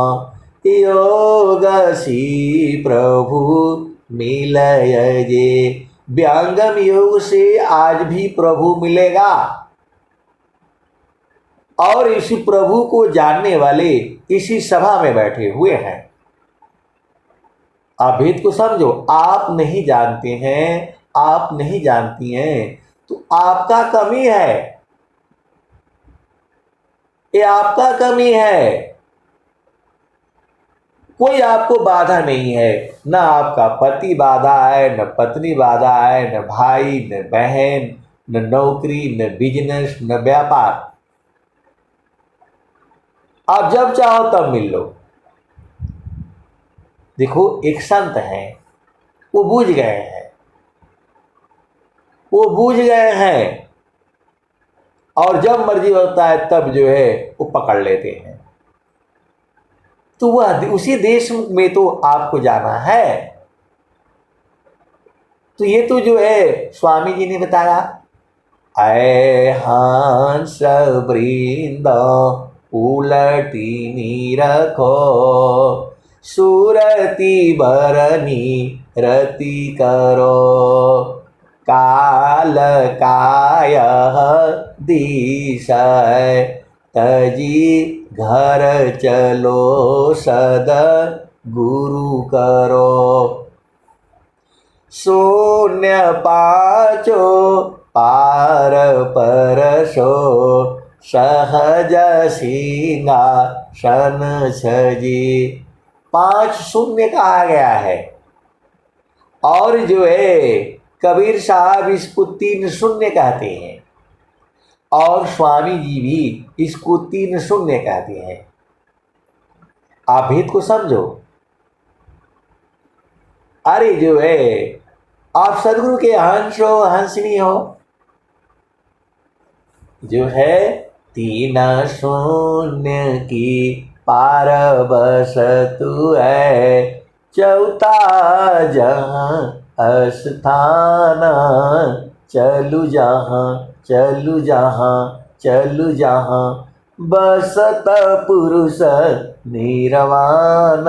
योग सी प्रभु मिलय जे। व्यांगम योग से आज भी प्रभु मिलेगा, और इसी प्रभु को जानने वाले इसी सभा में बैठे हुए हैं। आप भेद को समझो। आप नहीं जानते हैं, आप नहीं जानती हैं, तो आपका कमी है, ये आपका कमी है। कोई आपको बाधा नहीं है, ना आपका पति बाधा है, न पत्नी बाधा है, न भाई, न बहन, न नौकरी, न बिजनेस, न व्यापार। आप जब चाहो तब मिल लो। देखो, एक संत हैं, वो बूझ गए हैं, वो बूझ गए हैं, और जब मर्जी होता है तब जो है वो पकड़ लेते हैं। तो वह उसी देश में तो आपको जाना है। तो ये तो जो है स्वामी जी ने बताया, ऐ हंस वृंद उलटी नीरखो, सुरति बरनी रति करो, काल कायः दिशय, तजी घर चलो सद गुरु करो। शून्य पाचो पार परशो, सहज सिंहासन छजी। 5 शून्य कहा गया है, और जो है कबीर साहब इसको 3 शून्य कहते हैं, और स्वामी जी भी इसको 3 शून्य कहते हैं। आप भेद को समझो। अरे जो है आप सदगुरु के हंस हो, हंसनी हो, जो है 3 शून्य की पार बस तू है, चौथा जहां स्थान, चलू जहां चलू जहां चलू जहां, बसत पुरुष निर्वाण,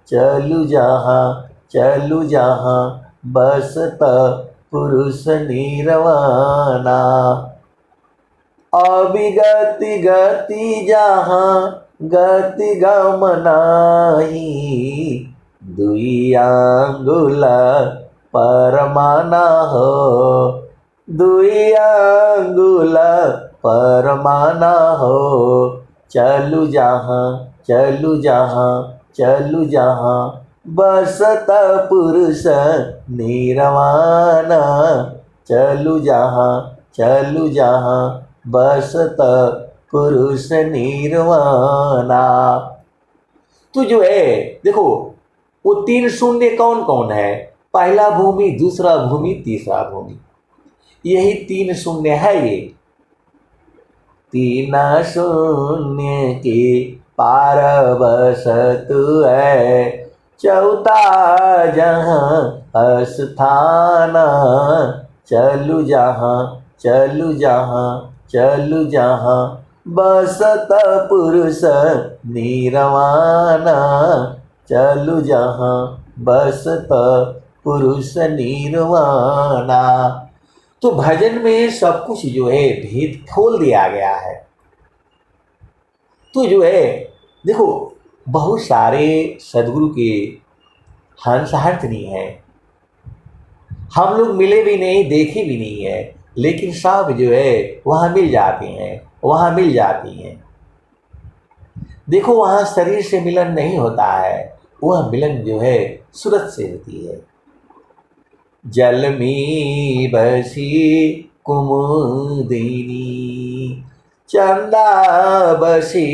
चलू जहां बसत पुरुष निर्वाणा। अविगति गति जहां गति गमनाही, दुई आंगुल परमाना हो, दुई आंगुल परमाना हो, चलू जहां चलू जहां बसत पुरुष निर्वाण, चलू जहां बसत पुरुष निर्वाणा। तो जो है देखो, वो 3 शून्य कौन कौन है? पहला भूमि, दूसरा भूमि, तीसरा भूमि, यही 3 शून्य है। ये 3 शून्य के पार बस तू है, चौथा जहां स्थान, चलू जहां बसत पुरुष निर्वाण, चलू जहां बसत पुरुष निर्वाणा। तो भजन में सब कुछ जो है भेद खोल दिया गया है। तो जो है देखो, बहुत सारे सदगुरु के हंस हंसनी है, हम लोग मिले भी नहीं, देखे भी नहीं है, लेकिन सब जो है वहाँ मिल जाते हैं, वहाँ मिल जाती हैं। देखो वहाँ शरीर से मिलन नहीं होता है, वह मिलन जो है सूरत से होती है। जल में बसी कुमुदिनी, चंदा बसी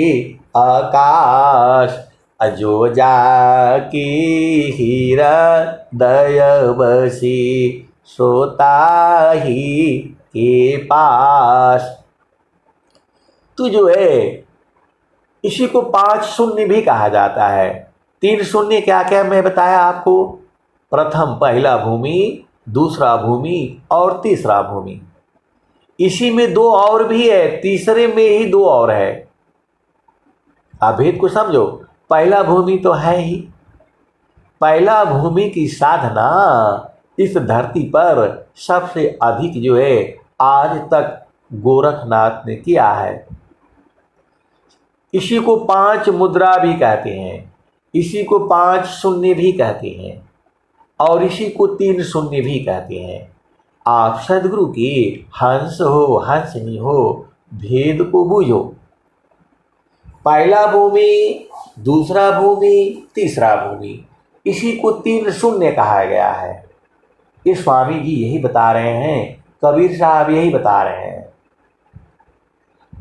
आकाश, अजो जाकी हीरा दय बसी सोता ही के पास। तो जो है इसी को 5 शून्य भी कहा जाता है। 3 शून्य क्या क्या मैं बताया आपको, प्रथम पहला भूमि, दूसरा भूमि और तीसरा भूमि। इसी में 2 और भी है, तीसरे में ही 2 और है। आप भेद को समझो, पहला भूमि तो है ही, पहला भूमि की साधना इस धरती पर सबसे अधिक जो है आज तक गोरखनाथ ने किया है। इसी को 5 मुद्रा भी कहते हैं, इसी को 5 शून्य भी कहते हैं और इसी को 3 शून्य भी कहते हैं। आप सदगुरु के हंस हो हंसनी हो, भेद को बूझो। पहला भूमि, दूसरा भूमि, तीसरा भूमि, इसी को 3 शून्य कहा गया है। ये स्वामी जी यही बता रहे हैं, कबीर साहब यही बता रहे हैं।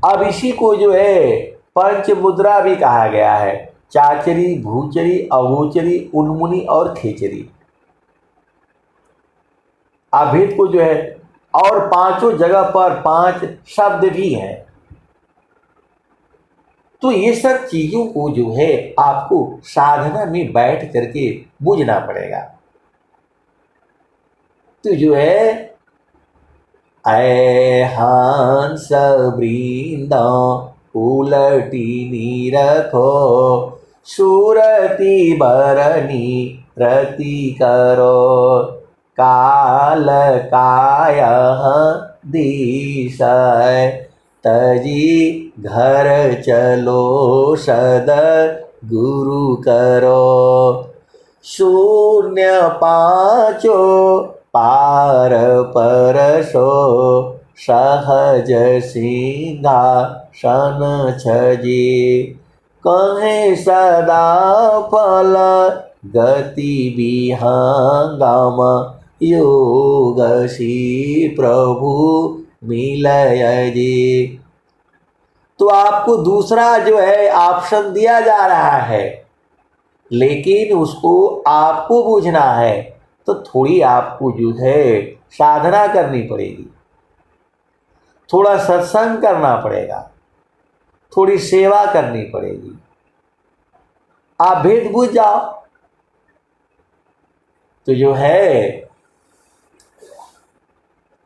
अब इसी को जो है पंच मुद्रा भी कहा गया है, चाचरी, भूचरी, अगोचरी, उन्मुनी और खेचरी। अभेद को जो है और 5 जगह पर 5 शब्द भी हैं। तो ये सब चीजों को जो है आपको साधना में बैठ करके बूझना पड़ेगा। तो जो है ऐ हंस वृंद उलटी रखो, सुरति बरनी रति करो, काल काय दिशय, तजी घर चलो सद गुरु करो, शून्य 5 पार परसो, सहज सिंहासन छजी, कहे सदा फल गति विहंगम, योग सी प्रभु मिलय जी। तो आपको दूसरा जो है ऑप्शन दिया जा रहा है, लेकिन उसको आपको बूझना है, तो थोड़ी आपको जो है साधना करनी पड़ेगी, थोड़ा सत्संग करना पड़ेगा, थोड़ी सेवा करनी पड़ेगी। आप भेद बूझ जाओ तो जो है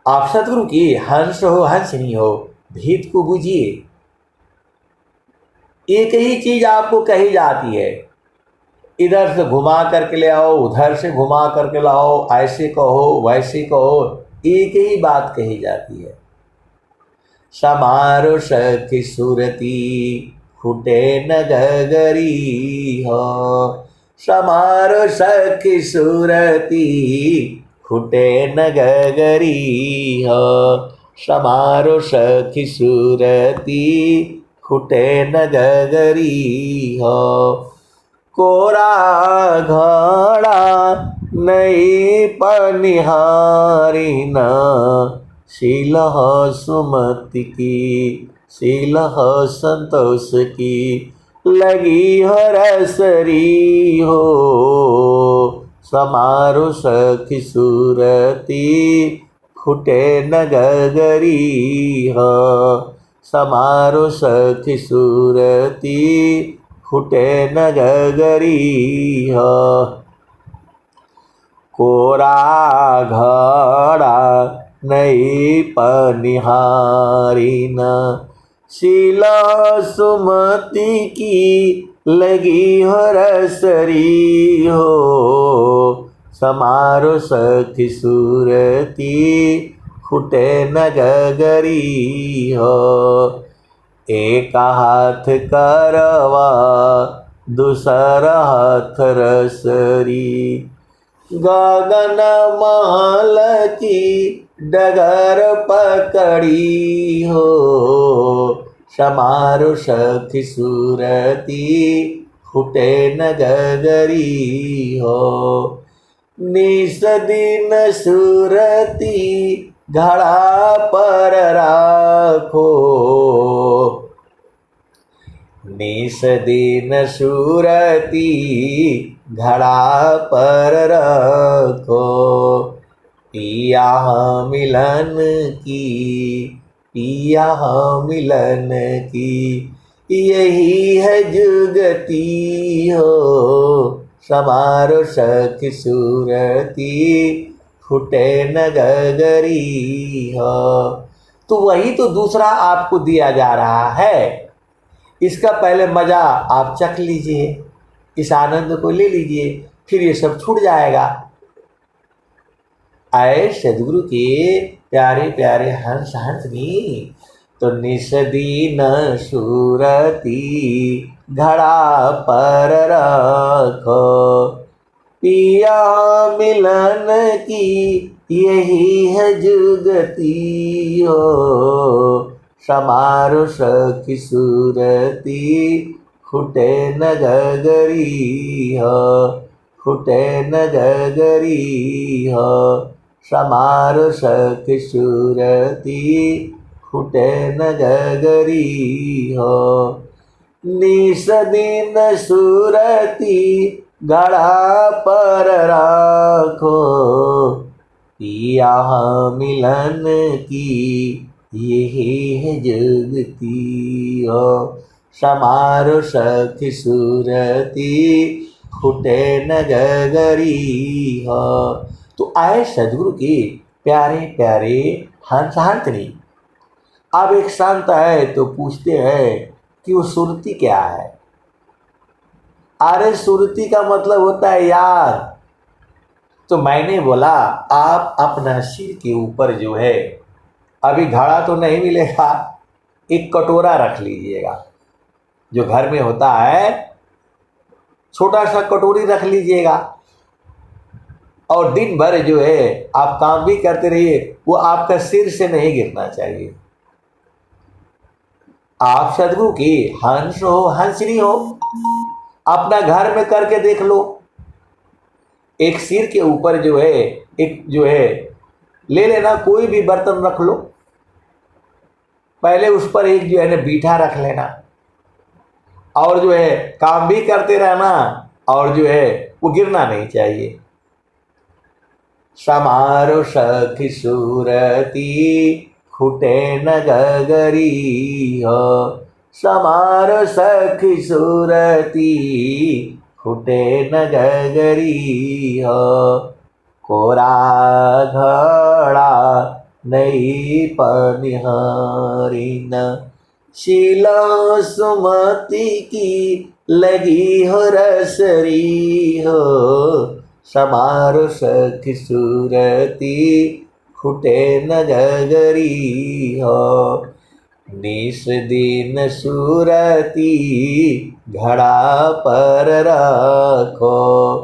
आप सतगुरु की हंस हो हंसनी हो, भेद को बूझिए। एक ही चीज आपको कही जाती है, इधर से घुमा करके ले आओ, उधर से घुमा करके लाओ, ऐसे कहो वैसे कहो, एक ही बात कही जाती है। समारो सखी सुरती फुटे न गगरी हो, समारो सखी सुरती फुटे न गगरी हो, समारो सखी सुरती फुटे न गगरी हो, कोरा घड़ा नहीं पनिहारी न, शीलह सुमति की शीलह संतोष की, लगी हरसरी हो, समारो सखी सुरती फुटे न गगरी हो, समारो सखी सुरती फुटे न गगरी हो, कोरा घड़ा नहीं पनिहारी न, शीला सुमति की लगी हरसरी हो, समारो सखी सुरती फुटे न गगरी हो, एक हाथ करवा दूसरा हाथ रसरी, गगन महल की डगर पकड़ी हो, समारो सखी सूरती फूटे न गगरी हो। निस दिन सूरती घड़ा पर राखो, निस दिन सूरती घड़ा पर रखो। पिया मिलन की, पिया मिलन की, यही है जुगती हो। समारो सखी सूरती फूटे न गगरी हो। तो वही तो दूसरा आपको दिया जा रहा है, इसका पहले मजा आप चख लीजिए, इस आनंद को ले लीजिए, फिर ये सब छूट जाएगा। आए सदगुरु के प्यारे प्यारे हंस हंसनी, तो निस दिन सूरती घड़ा पर रखो। पिया मिलन की यही है जुगती हो। समारो सखी सूरती फूटे न गगरी हो, फूटे न गगरी हो। समारो सखी सूरती फूटे न गगरी हो। निस दिन सूरती घड़ा पर राखो। पिया मिलन की यही है जुगती हो। समारो सखी सूरती फूटे न गगरी हो। तो आए सदगुरु के प्यारे प्यारे हंस हंसनी। अब एक संत है तो पूछते हैं कि वो सुरती क्या है। अरे सुरती का मतलब होता है यार। तो मैंने बोला आप अपना सिर के ऊपर जो है, अभी घड़ा तो नहीं मिलेगा, एक कटोरा रख लीजिएगा, जो घर में होता है छोटा सा कटोरी रख लीजिएगा, और दिन भर जो है आप काम भी करते रहिए, वो आपका सिर से नहीं गिरना चाहिए। आप सदगुरु की हंस हो हंसनी हो, अपना घर में करके देख लो। एक सिर के ऊपर जो है, एक जो है ले लेना, कोई भी बर्तन रख लो, पहले उस पर एक जो है ना बीठा रख लेना, और जो है काम भी करते रहना, और जो है वो गिरना नहीं चाहिए। समारो सखी सूरती फूटे न गगरी हो। समारो सखी सूरती फूटे न गगरी हो। कोरा घड़ा नहीं पनिहारी न, शीला सुमति की लगी हो रसरी हो। समारो सखी सूरती फूटे न गगरी हो। निस दिन सूरती घड़ा पर रखो।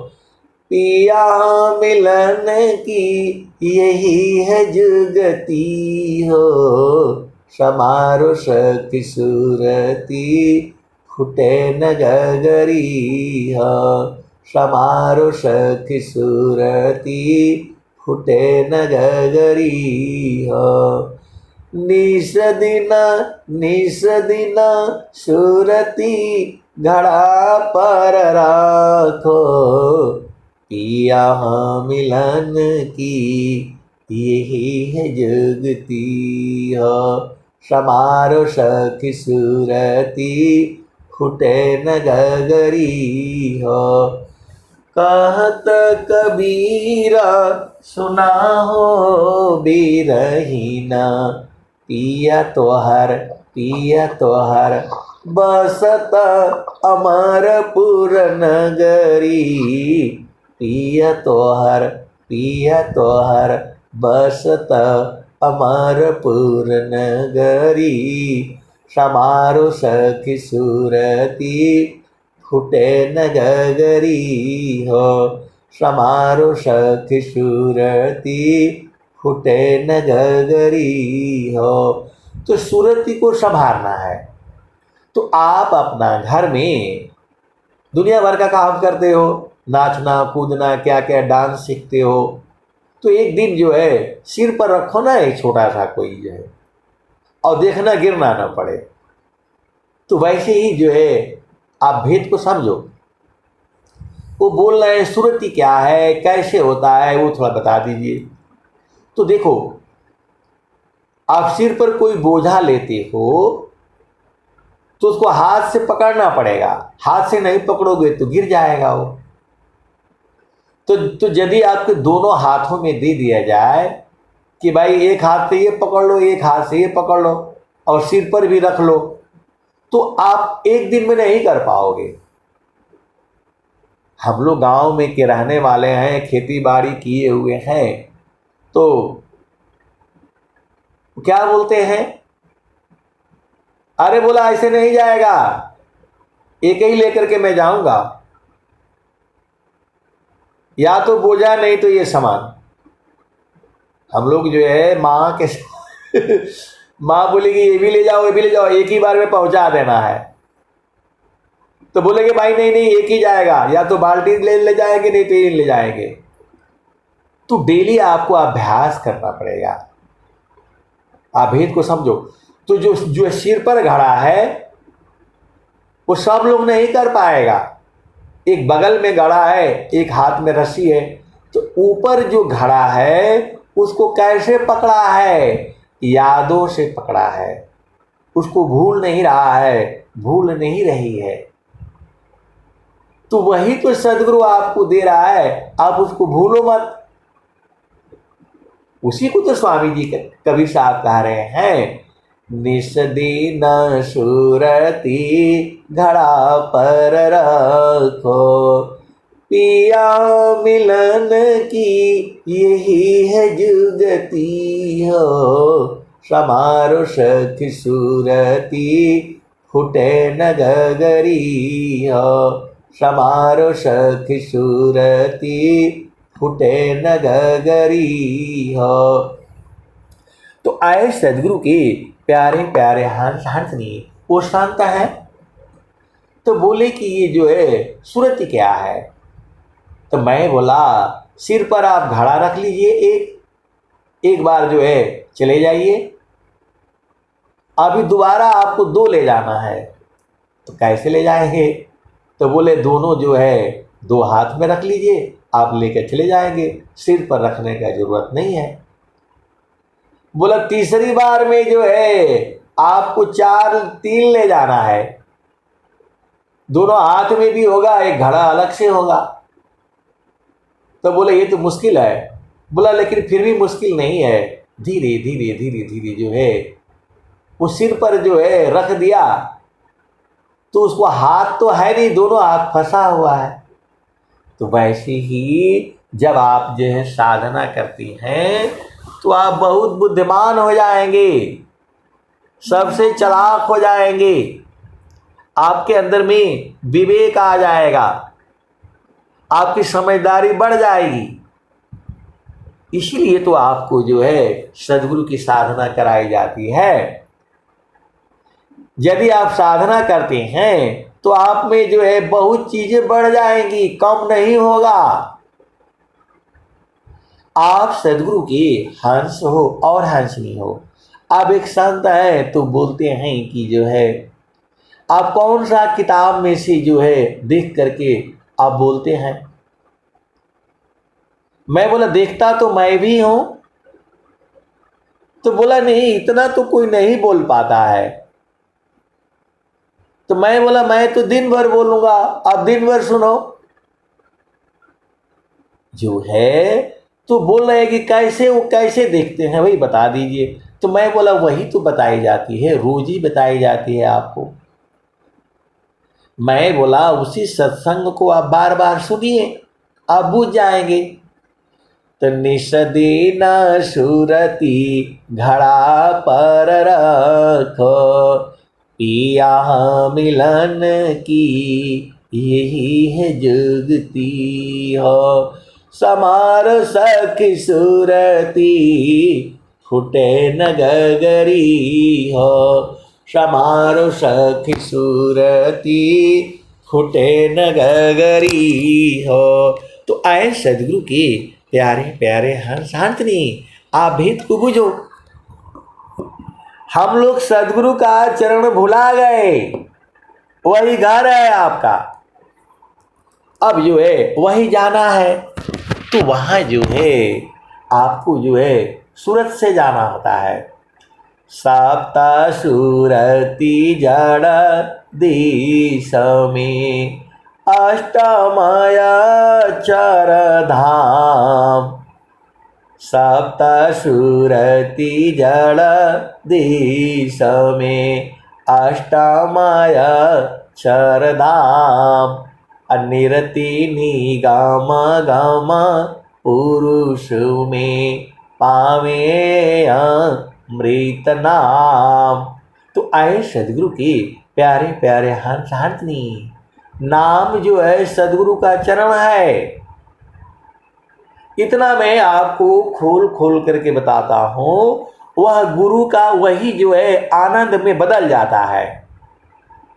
पिया मिलन की यही है जुगती हो। समारो सखी सूरती फूटे न गगरी हो। समारो सखी सूरती फूटे न गगरी हो। निस दिन सूरती घड़ा पर राखो। पिया मिलन की यही है जुगती हो। समारो सखी सूरती फूटे न गगरी हो। कहत कबीरा सुना हो बिरहीना, पिया तोहर बसत अमरपुर नगरी। पिया तोहर बसत अमरपुर नगरी। समारो सखी सूरती फूटे न गगरी हो। समारो सखी सूरती फूटे न गगरी हो। तो सूरती को संभालना है, तो आप अपना घर में दुनिया भर का काम करते हो, नाचना कूदना क्या क्या डांस सीखते हो, तो एक दिन जो है सिर पर रखो ना एक छोटा सा कोई जो है, और देखना गिरना ना पड़े। तो वैसे ही जो है आप भेद को समझो। वो बोल रहे हैं सुरति क्या है, कैसे होता है, वो थोड़ा बता दीजिए। तो देखो, आप सिर पर कोई बोझा लेते हो तो उसको हाथ से पकड़ना पड़ेगा, हाथ से नहीं पकड़ोगे तो गिर जाएगा वो। तो यदि आपके दोनों हाथों में दे दिया जाए कि भाई एक हाथ से ये पकड़ लो, एक हाथ से ये पकड़ लो, और सिर पर भी रख लो, तो आप एक दिन में नहीं कर पाओगे। हम लोग गांव में के रहने वाले हैं, खेती बाड़ी किए हुए हैं, तो क्या बोलते हैं, अरे बोला ऐसे नहीं जाएगा, एक ही लेकर के मैं जाऊंगा, या तो बोझा नहीं तो ये सामान। हम लोग जो है माँ के माँ बोलेगी ये भी ले जाओ ये भी ले जाओ, एक ही बार में पहुंचा देना है। तो बोलेंगे भाई नहीं नहीं एक ही जाएगा, या तो बाल्टी ले जाएंगे नहीं तो ये ले जाएंगे। तो डेली आपको अभ्यास करना पड़ेगा, आप भेद को समझो। तो जो जो सिर पर घड़ा है वो सब लोग नहीं कर पाएगा। एक बगल में घड़ा है, एक हाथ में रस्सी है, तो ऊपर जो घड़ा है उसको कैसे पकड़ा है, यादों से पकड़ा है, उसको भूल नहीं रहा है, भूल नहीं रही है। तो वही तो सदगुरु आपको दे रहा है, आप उसको भूलो मत। उसी को तो स्वामी जी कबीर साहब कह रहे हैं, निस्दीन सुरती घड़ा पर रखो, पिया मिलन की यही है जुगती हो, समारो सखी सूरती फुटे न गगरी हो, समारो सखी सूरती फुटे न गगरी हो। तो आए सदगुरु के प्यारे प्यारे हंसनी, वो शांत है। तो बोले कि ये जो है सूरत क्या है। तो मैं बोला सिर पर आप घड़ा रख लीजिए, एक बार जो है चले जाइए, अभी दोबारा आपको 2 ले जाना है। तो कैसे ले जाएंगे। तो बोले दोनों जो है 2 हाथ में रख लीजिए, आप लेकर चले जाएंगे, सिर पर रखने का जरूरत नहीं है। बोला तीसरी बार में जो है आपको 3 ले जाना है, दोनों हाथ में भी होगा, एक घड़ा अलग से होगा। तो बोले ये तो मुश्किल है। बोला लेकिन फिर भी मुश्किल नहीं है, धीरे धीरे धीरे धीरे जो है वो सिर पर जो है रख दिया, तो उसको हाथ तो है नहीं, दोनों हाथ फंसा हुआ है। तो वैसे ही जब आप जो है साधना करती हैं तो आप बहुत बुद्धिमान हो जाएंगे, सबसे चालाक हो जाएंगे, आपके अंदर में विवेक आ जाएगा, आपकी समझदारी बढ़ जाएगी। इसीलिए तो आपको जो है सद्गुरु की साधना कराई जाती है। यदि आप साधना करते हैं तो आप में जो है बहुत चीजें बढ़ जाएंगी, कम नहीं होगा। आप सद्गुरु के हंस हो और हंसनी हो। आप एक संत हैं तो बोलते हैं कि जो है आप कौन सा किताब में से जो है देख करके आप बोलते हैं। मैं बोला देखता तो मैं भी हूं। तो बोला नहीं इतना तो कोई नहीं बोल पाता है। तो मैं बोला मैं तो दिन भर बोलूंगा, आप दिन भर सुनो। जो है तो बोल रहे हैं कि कैसे, वो कैसे देखते हैं भाई बता दीजिए। तो मैं बोला वही तो बताई जाती है, रोज ही बताई जाती है आपको। मैं बोला उसी सत्संग को आप बार बार सुनिए, आप बुझ जाएंगे। तो निषदीन सुरती घड़ा पर रखो, पिया मिलन की यही है जुगती हो, समार सखी सूरती फुटे न गगरी हो, समारो सखी सूरती फुटे न गगरी हो। तो आए सदगुरु के प्यारे प्यारे हंस शांतनी, आप भेद को बुझो। हम लोग सदगुरु का चरण भुला गए, वही घर है आपका, अब जो है वही जाना है। तो वहाँ जो है आपको जो है सूरत से जाना होता है। सप्त सूरती जड़ दीश में अष्टमय चर धाम। सप्त सूरती जड़ दीश में अष्टमय चर धाम। अनिरति निगम गम पुरुष में पावे अमृत नाम। तो आए सदगुरु के प्यारे प्यारे हंस हंसनी, नाम जो है सदगुरु का चरण है। इतना मैं आपको खोल खोल करके बताता हूँ, वह गुरु का वही जो है आनंद में बदल जाता है।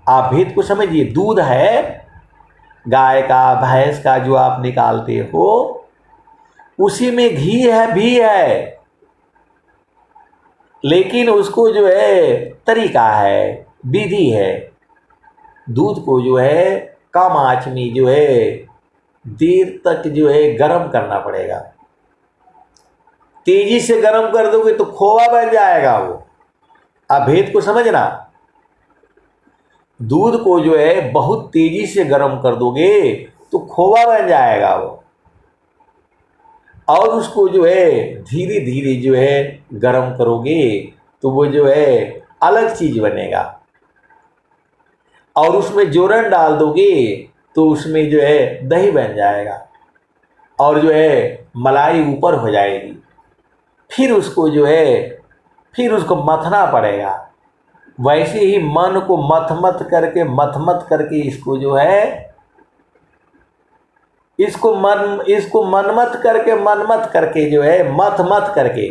आप भेद को समझिए। दूध है गाय का, भैंस का जो आप निकालते हो, उसी में घी है भी है, लेकिन उसको जो है तरीका है, विधि है। दूध को जो है कम आंच में जो है देर तक जो है गर्म करना पड़ेगा। तेजी से गर्म कर दोगे तो खोआ बन जाएगा वो। आप भेद को समझना। दूध को जो है बहुत तेजी से गर्म कर दोगे तो खोआ बन जाएगा वो, और उसको जो है धीरे धीरे जो है गर्म करोगे तो वो जो है अलग चीज बनेगा। और उसमें जोरन डाल दोगे तो उसमें जो है दही बन जाएगा, और जो है मलाई ऊपर हो जाएगी। फिर उसको जो है फिर उसको मथना पड़ेगा। वैसे ही मन को मथ मथ करके इसको जो है इसको मनमत करके जो है मथ करके।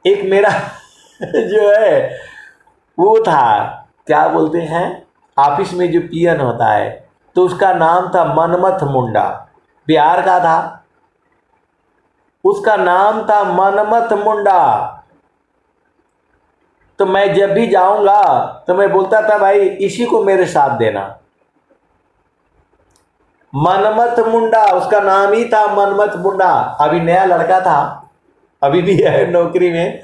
एक मेरा जो है वो था, क्या बोलते हैं, ऑफिस में जो पियन होता है, तो उसका नाम था मनमथ मुंडा, बिहार का था। उसका नाम था मनमथ मुंडा। तो मैं जब भी जाऊंगा तो मैं बोलता था भाई इसी को मेरे साथ देना। मनमथ मुंडा उसका नाम ही था, मनमथ मुंडा। अभी नया लड़का था, अभी भी है नौकरी में।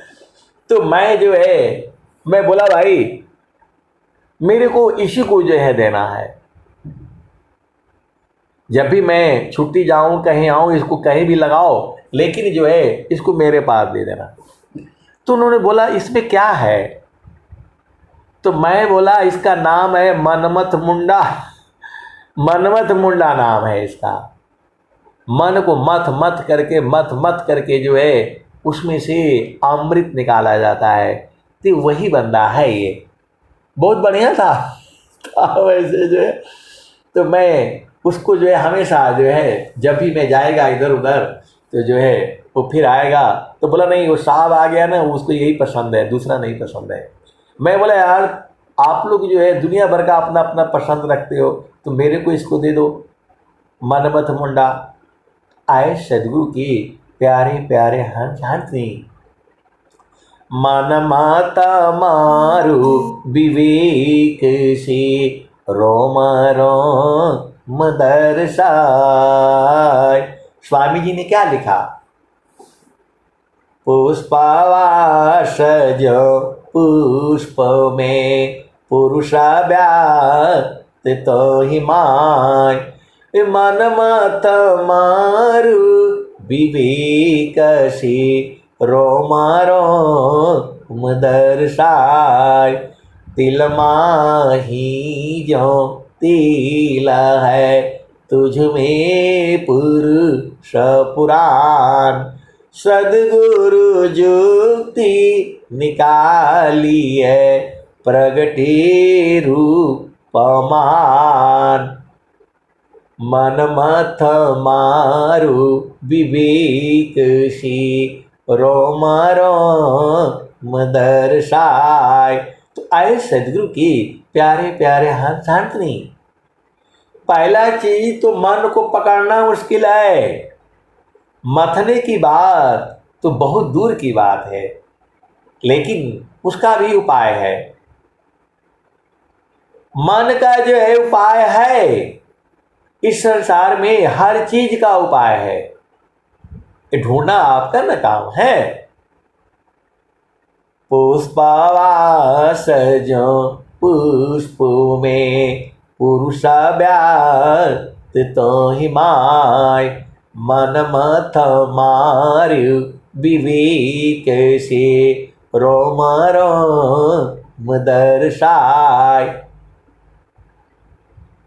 तो मैं जो है मैं बोला भाई मेरे को इसी को जो है देना है। जब भी मैं छुट्टी जाऊं कहीं आऊं, इसको कहीं भी लगाओ, लेकिन जो है इसको मेरे पास दे देना। तो उन्होंने बोला इसमें क्या है? तो मैं बोला इसका नाम है मनमथ मुंडा। मनमथ मुंडा नाम है इसका। मन को मथ मथ करके जो है उसमें से अमृत निकाला जाता है। तो वही बंदा है ये। बहुत बढ़िया था वैसे जो है। तो मैं उसको जो है हमेशा जो है जब भी मैं जाएगा इधर उधर तो जो है वो फिर आएगा तो बोला नहीं वो साहब आ गया ना, उसको यही पसंद है, दूसरा नहीं पसंद है। मैं बोला यार आप लोग जो है दुनिया भर का अपना अपना पसंद रखते हो, तो मेरे को इसको दे दो, मनमथ मुंडा। आए सदगुरु की प्यारे प्यारे हंस हंसी, मन माता मारू विवेक से रोम रोम दर्शाय। स्वामी जी ने क्या लिखा? पुष्पवास जो पुष्प में पुरुषा व्यात तो ही मान। मन मत मारु विवेक से रोमा रोम दर्शाय। तिल माही जो तिल है तुझ में पुरुष पुराण। सदगुरु जुक्ति निकाली है प्रगटे रूप मान। मन मथ मारु विवेक सी रोम रोम दर्शाय। तो आए सदगुरु की प्यारे प्यारे हंस हंसनी, पहला चीज तो मन को पकड़ना मुश्किल है, मथने की बात तो बहुत दूर की बात है, लेकिन उसका भी उपाय है। मन का जो है उपाय है, इस संसार में हर चीज का उपाय है, ढूंढना आपका न काम है। पुष्पवास जो पुष्प में पुरुष व्यात तो ही माय, मन मथ मार्य विवेक से रोम रोम दर्शाय।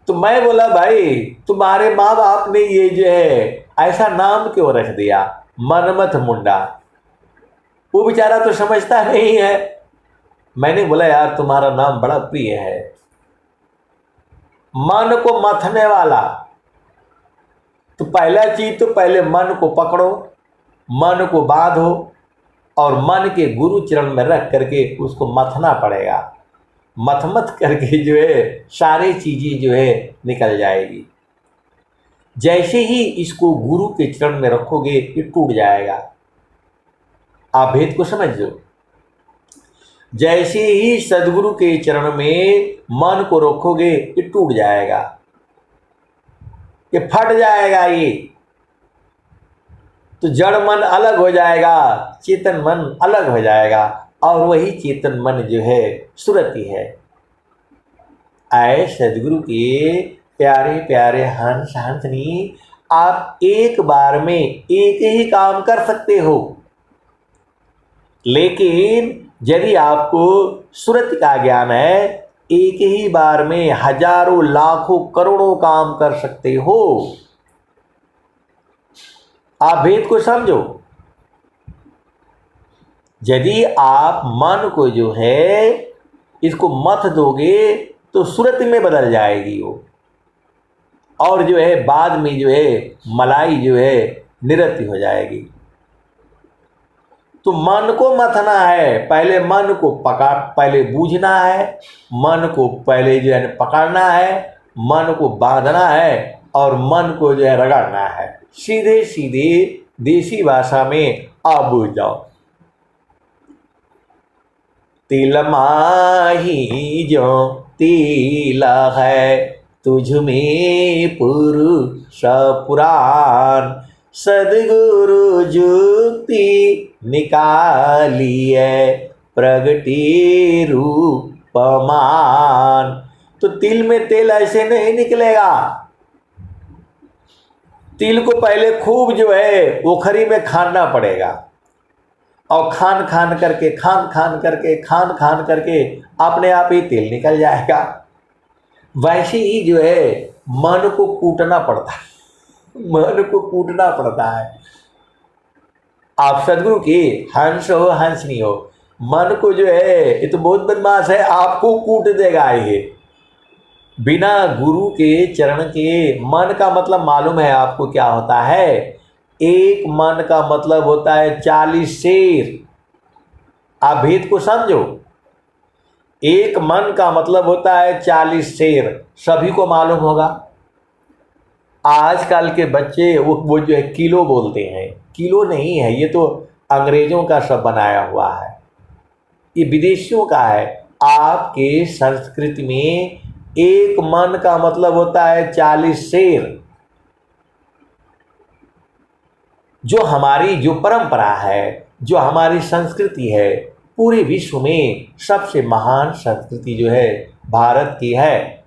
तो मैं बोला भाई तुम्हारे माँ बाप ने ये जो है ऐसा नाम क्यों रख दिया मनमथ मुंडा, वो बेचारा तो समझता नहीं है। मैंने बोला यार तुम्हारा नाम बड़ा प्रिय है, मन को मथने वाला, तो पहला चीज तो पहले मन को पकड़ो, मन को बांधो और मन के गुरु चरण में रख करके उसको मथना पड़ेगा। मथ करके जो है सारी चीजें जो है निकल जाएगी। जैसे ही इसको गुरु के चरण में रखोगे ये टूट जाएगा। आप भेद को समझ लो। जैसे ही सदगुरु के चरण में मन को रखोगे ये टूट जाएगा, ये फट जाएगा। ये तो जड़ मन अलग हो जाएगा, चेतन मन अलग हो जाएगा, और वही चेतन मन जो है सुरति है। आए सदगुरु के प्यारे प्यारे हंस हंसनी, आप एक बार में एक ही काम कर सकते हो, लेकिन यदि आपको सुरति का ज्ञान है एक ही बार में हजारों लाखों करोड़ों काम कर सकते हो। आप भेद को समझो। यदि आप मन को जो है इसको मथ दोगे तो सूरत में बदल जाएगी वो, और जो है बाद में जो है मलाई जो है निरति हो जाएगी। तो मन को मथना है, पहले मन को पहले बूझना है, मन को पहले जो है पकड़ना है, मन को बांधना है और मन को जो है रगड़ना है। सीधे सीधे देसी भाषा में आप बूझ जाओ। तिल माही जो तिल है तुझ में पुरुष पुराण, सदगुरु जुक्ति निकालिए प्रगति रूपमान। तो तिल में तेल ऐसे नहीं निकलेगा। तिल को पहले खूब जो है ओखरी में खानना पड़ेगा, और खान खान करके अपने आप ही तेल निकल जाएगा। वैसे ही जो है मन को कूटना पड़ता है, मन को कूटना पड़ता है। आप सदगुरु की हंस हो हंसनी हो, मन को जो है ये तो बहुत बदमाश है, आपको कूट देगा ये। बिना गुरु के चरण के मन का मतलब मालूम है आपको क्या होता है? एक मन का मतलब होता है 40 शेर। आप भेद को समझो। एक मन का मतलब होता है 40 शेर, सभी को मालूम होगा। आजकल के बच्चे वो जो है किलो बोलते हैं, किलो नहीं है, ये तो अंग्रेजों का सब बनाया हुआ है, ये विदेशियों का है। आपके संस्कृति में एक मन का मतलब होता है 40 शेर। जो हमारी जो परंपरा है, जो हमारी संस्कृति है, पूरे विश्व में सबसे महान संस्कृति जो है भारत की है।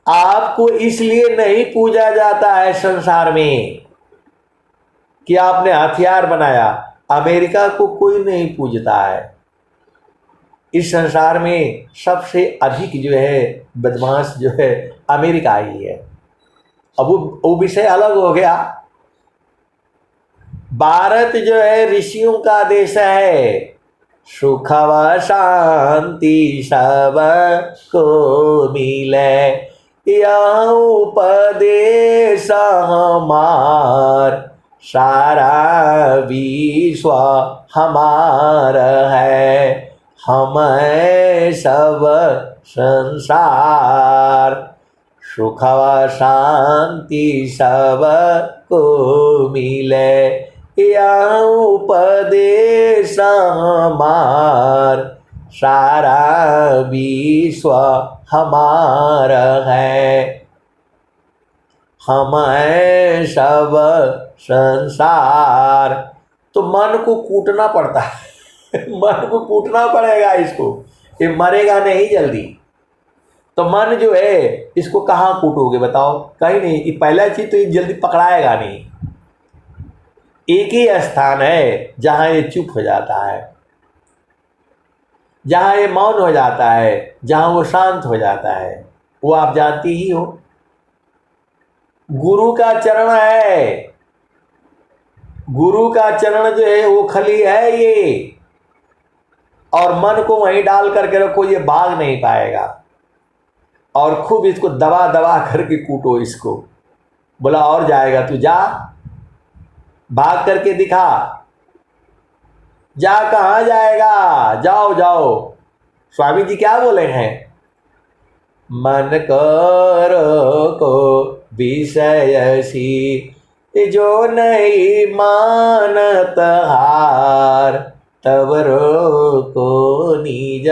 आपको इसलिए नहीं पूजा जाता है संसार में कि आपने हथियार बनाया। अमेरिका को कोई नहीं पूजता है। इस संसार में सबसे अधिक जो है बदमाश जो है अमेरिका ही है। अब वो विषय अलग हो गया। भारत जो है ऋषियों का देश है। सुख व शांति सब को मिले, यह उपदेश हमार, सारा विश्व हमारा है। हम है सब संसार, सुख व शांति सब को मिले, यह उपदेश हमार, सारा विश्व हमारा है। हम है सब संसार। तो मन को कूटना पड़ता है मन को कूटना पड़ेगा इसको, ये मरेगा नहीं जल्दी। तो मन जो है इसको कहाँ कूटोगे बताओ, कहीं नहीं। ये पहला चीज तो ये जल्दी पकड़ाएगा नहीं। एक ही स्थान है जहां ये चुप हो जाता है, जहां ये मौन हो जाता है, जहां वो शांत हो जाता है, वो आप जानती ही हो, गुरु का चरण है। गुरु का चरण जो है वो खली है ये, और मन को वहीं डाल करके रखो, ये भाग नहीं पाएगा। और खूब इसको दबा दबा करके कूटो इसको, बोला और जाएगा तू, जा भाग करके दिखा, जा कहाँ जाएगा, जाओ जाओ। स्वामी जी क्या बोले हैं, मन करो को विषयसी, जो नहीं मानत हार, तब रोको निज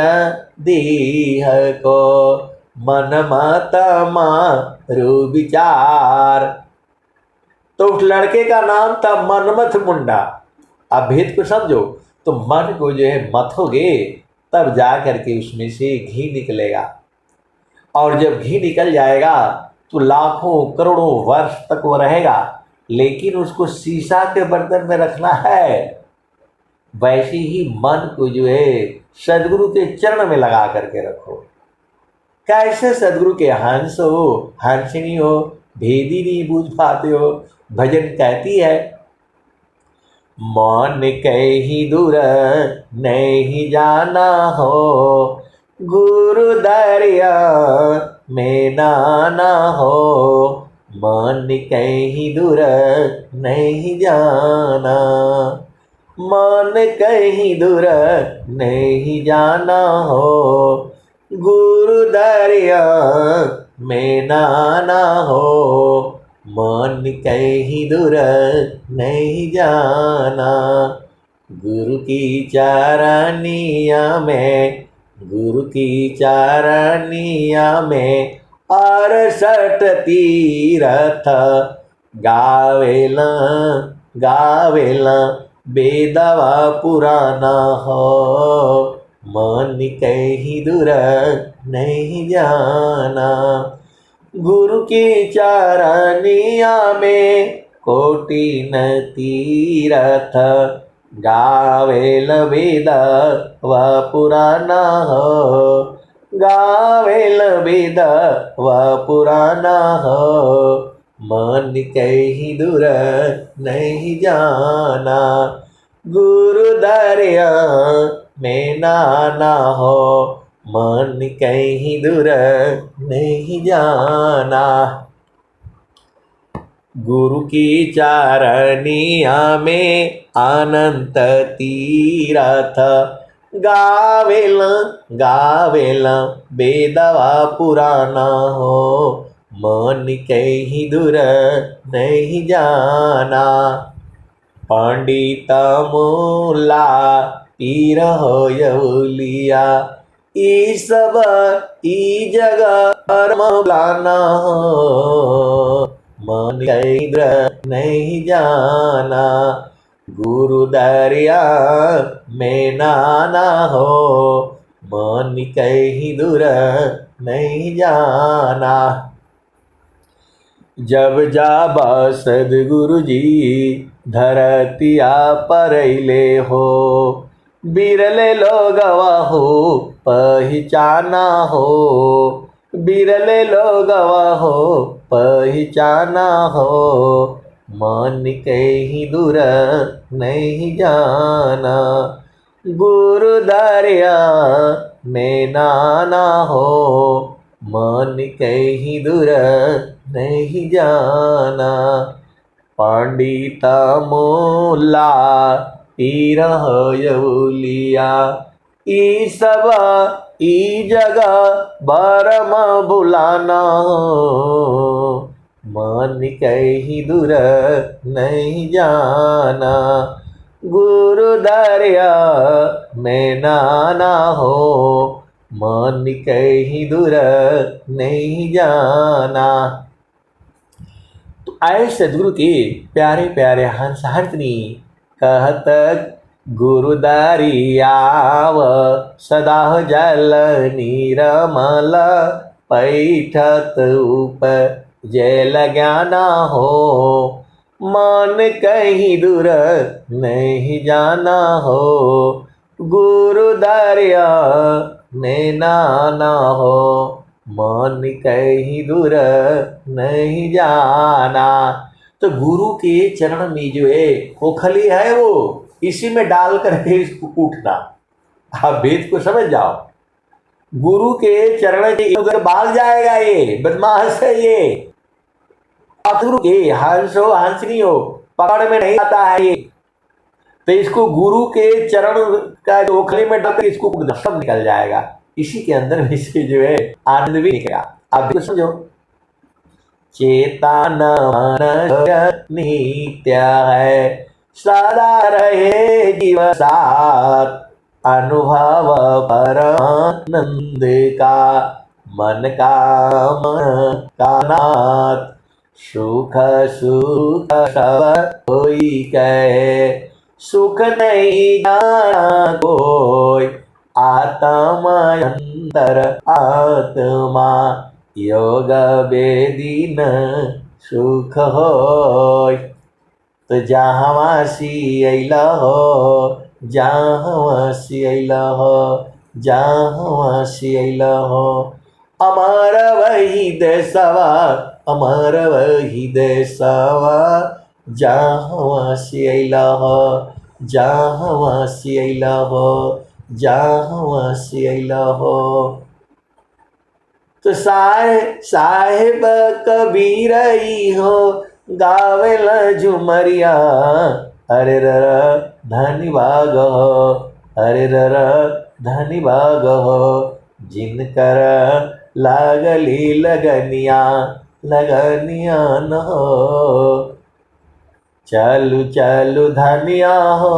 दीह को, मन मत मारू विचार। तो उस लड़के का नाम था मनमथ मुंडा। आप भेद को समझो, तो मन को जो है मथोगे तब जा करके उसमें से घी निकलेगा, और जब घी निकल जाएगा तो लाखों करोड़ों वर्ष तक वो रहेगा, लेकिन उसको शीशा के बर्तन में रखना है। वैसे ही मन को जो है सदगुरु के चरण में लगा करके रखो। कैसे सदगुरु के हंस हो, हंसनी हो, भेदी नहीं बूझ पाते हो। भजन कहती है, मन कहीं दूर नहीं जाना हो, गुरु दरिया में नाना हो, मन कहीं दूर नहीं जाना, मन कहीं दूर नहीं जाना हो, गुरु दरिया में नाना हो, मन कहीं दूर नहीं जाना। गुरु की चारनिया में, गुरु की चारनिया में 68 तीरथ, गावेला गावेला बेदवा पुराना हो, मन कहीं दूर नहीं जाना। गुरु की चारनिया में कोटि न तीरथ, गावेल वेद व पुराना हो, गावेल वेद व पुराना हो, मन कहीं दूर नहीं जाना, गुरु दरिया में नाना हो, मन कहीं दूर नहीं जाना। गुरु की चारनिया में अनंत तीरथ, गावेल गावेल बेदवा पुराना हो, मन कहीं दूर नहीं जाना। पंडित मूला पीर हो यौलिया, ई सब ई जगह मौलाना हो, मन कहीं दूर नहीं जाना, गुरु दरिया में नाना हो, मन कहीं दूर नहीं जाना। जब जाबा सदगुरु जी धरतिया परैले हो, बिरले लोगवा हो पहचाना हो, बिरले लोगवा हो पहचाना हो, मन कहीं दूर नहीं जाना, गुरु दरिया में नाना हो, मन कहीं दूर नहीं जाना। पंडित मूला पीर हो यौलिया, ई सब ई जगह बरम बुलाना हो, मन कहीं दूर नहीं जाना। गुरु दरिया में नाना हो, मन कहीं दूर नहीं जाना। तो आए सदगुरु के प्यारे प्यारे हंस हंसनी कहत गुरु दरियाव सदा जल नीरमल पैठत उप जल ज्ञाना हो, मन कहीं दूर नहीं जाना हो। गुरु दरिया में नाना हो, मन कहीं दूर नहीं जाना। तो गुरु के चरण में जो है खोखली है वो इसी में डाल करके इसको कूटना। आप वेद को समझ जाओ। गुरु के चरण के उधर भाग जाएगा, ये बदमाश है ये। गुरु के हंस हो हंसनी हो पकड़ में नहीं आता है ये। तो इसको गुरु के चरण का खोखली में डाल कर इसको सब निकल जाएगा। इसी के अंदर में से जो है आनंद भी निकलेगा। आप भी समझो। चेतन मन नित्य है सदा रहे जीव साथ, अनुभव परमानंद का मन का नाथ। सुख सुख सब कोई कहे, सुख नहीं जाना कोई। आत्मा अंतर आत्मा योग वेदीन सुख होय। तो जहाँवासी अइला हो, जहाँवासी अइला हो, जहाँवासी अइला हो। अमर वही देशवा, अमर वही देशवा, जहाँवासी अइला हो, जहाँवासी अइला हो, जहाँवासी अइला हो। तो साहेब कबीर हो गावेल झुमरिया, अरे रर धनी बाग हो, अरे रर धनी बाग हो। जिनकर लागली लगनिया, लगनिया न हो। चलु चलु धनिया हो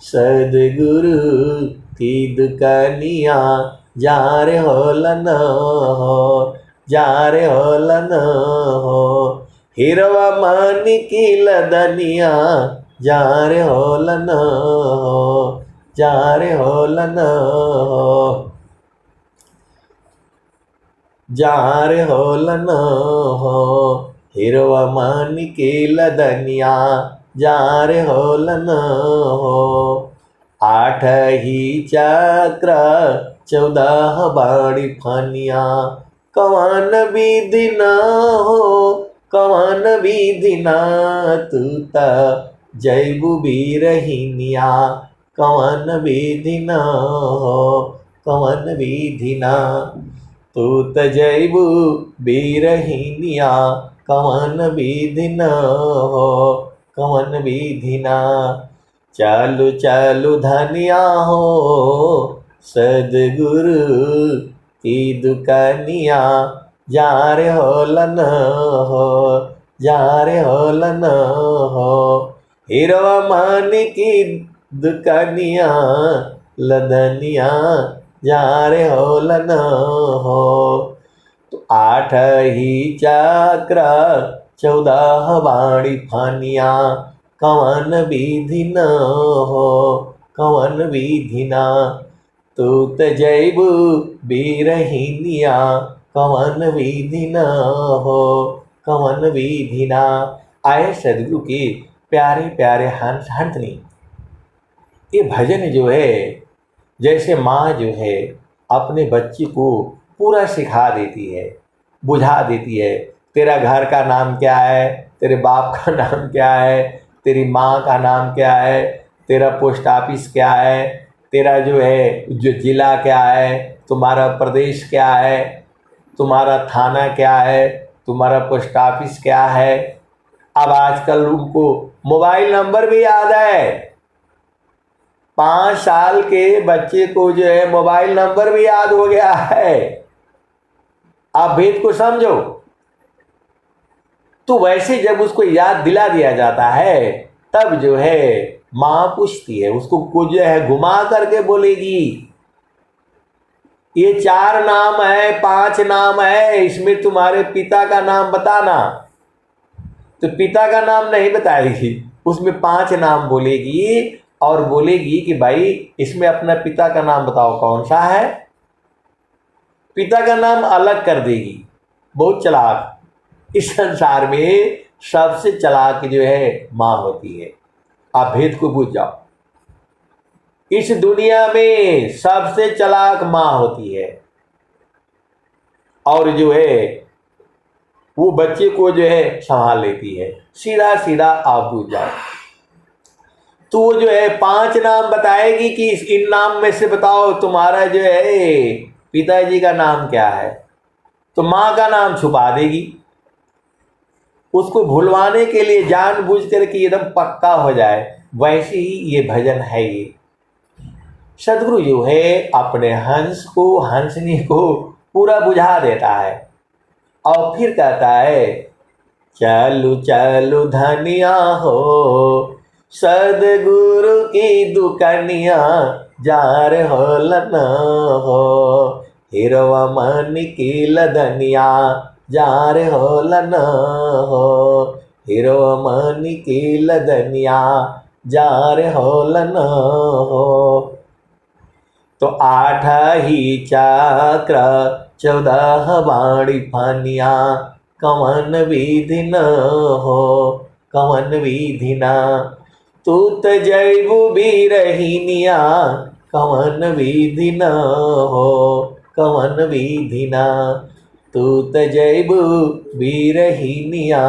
सदगुरु की दुकानिया, जा रे होलन हो, जा रे होलन हो। हिरवा मानी की लदनिया, जा रे होलन हो, जा रे होलन हो, जा रे होलन हो। हिरवा मानी की लदनिया, जा रे होलन हो। 8 ही चक्र 14 बाड़ी फानिया, कवन विधि न हो, कवन विधि न। तू त जैबु बीरहिनिया, कवन विधि न हो, कवन विधि न। तू त जैबु बीरहिनिया, कवन विधि न हो, कवन विधि न। चालू चालू धनिया हो सदगुरु की दुकानिया, जा रे होलन हो, जा रे होलन हो। हिरवा मानी की दुकानिया, लदनिया, जा रे होलन हो। तो 8 ही चक्र 14 बाड़ी फानिया, कवन विधि न हो, कवन विधि न। तू त जैबु बीरहिनिया, कवन विधि न हो, कवन विधि न। आए सदगुरु के प्यारे प्यारे हंस हंसनी। ये भजन जो है जैसे माँ जो है अपने बच्चे को पूरा सिखा देती है, बुझा देती है। तेरा घर का नाम क्या है, तेरे बाप का नाम क्या है, तेरी माँ का नाम क्या है, तेरा पोस्ट ऑफिस क्या है, तेरा जो है जो ज़िला क्या है, तुम्हारा प्रदेश क्या है, तुम्हारा थाना क्या है, तुम्हारा पोस्ट ऑफिस क्या है। अब आजकल उनको मोबाइल नंबर भी याद है। 5 साल के बच्चे को जो है मोबाइल नंबर भी याद हो गया है। आप भेद को समझो। तो वैसे जब उसको याद दिला दिया जाता है तब जो है मां पूछती है उसको, जो है घुमा करके बोलेगी, ये 4 नाम है 5 नाम है, इसमें तुम्हारे पिता का नाम बताना। तो पिता का नाम नहीं बताएगी, उसमें 5 नाम बोलेगी और बोलेगी कि भाई इसमें अपना पिता का नाम बताओ कौन सा है। पिता का नाम अलग कर देगी। बहुत चालाक। इस संसार में सबसे चालाक जो है मां होती है। आप भेद को बुझ जाओ। इस दुनिया में सबसे चालाक मां होती है और जो है वो बच्चे को जो है संभाल लेती है। सीधा सीधा आप बुझ जाओ। तो वो जो है 5 नाम बताएगी कि इन नाम में से बताओ तुम्हारा जो है पिताजी का नाम क्या है। तो मां का नाम छुपा देगी उसको भुलवाने के लिए, जानबूझ कर कि एकदम पक्का हो जाए। वैसे ही ये भजन है। ये सदगुरु जो है अपने हंस को, हंसनी को पूरा बुझा देता है और फिर कहता है, चलु चलु धनिया हो सदगुरु की दुकनिया, जार हो लन हो हिरवा मन की लदनिया, जार हो लन हो हिरवा मन की लदनिया, जार हो लन हो। तो 8 ही चक्र 14 बाणी फानिया, कवन विधि न हो कवन विधि न, तूत जैबु बिरहिनिया, कवन विधि न हो कवन विधि न, तूत जैबु बिरहिनिया,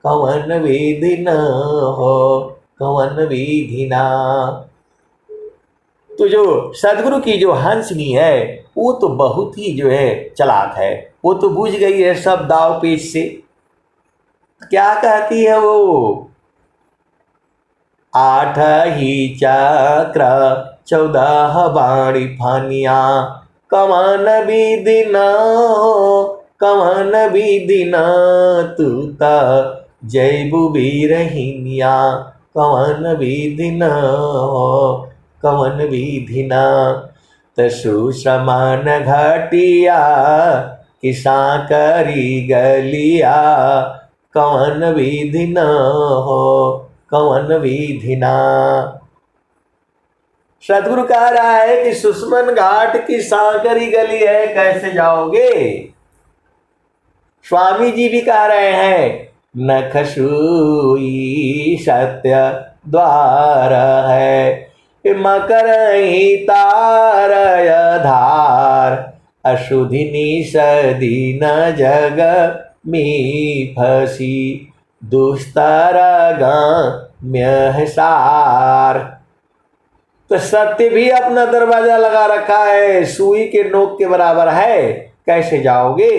कवन विधि न हो कवन विधि न। तो जो सदगुरु की जो हंसनी है वो तो बहुत ही जो है चालाक है। वो तो बुझ गई है सब दाव पेच से। क्या कहती है वो, 8 ही चक्र 14 बाणी फानिया, कवन विधि न हो कवन विधि न, तूता जैबु बिरहिनिया, कवन विधि न हो कवन विधि न, सुसमान घटिया किसा करी गलिया, कवन विधि न हो कवन विधि न। सदगुरु कह रहा है कि सुषमन घाट की सांकरी गली है, कैसे जाओगे। स्वामी जी भी कह रहे हैं, नखसूई सत्य द्वार है, मकर तारय धार, अशुधिनी सदीन जग में फसी, दुस्तर गाम्य सार। तो सत्य भी अपना दरवाजा लगा रखा है, सुई के नोक के बराबर है, कैसे जाओगे।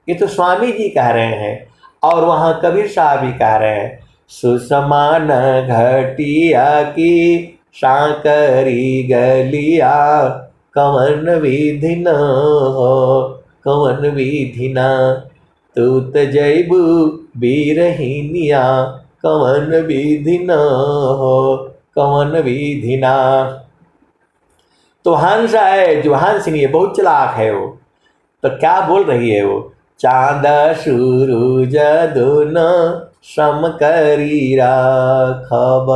ये तो स्वामी जी कह रहे हैं और वहां कबीर साहब भी कह रहे हैं, सुसमान घटिया की सांकरी गलिया, कवन विधि न हो कवन विधि न, तूत जैबु बिरहिनिया, कवन विधि न हो कवन विधि न। तो हंस है जो हंसनी है, बहुत चालाक है वो। तो क्या बोल रही है वो, चांद सूरज दोनों सम करी राखब,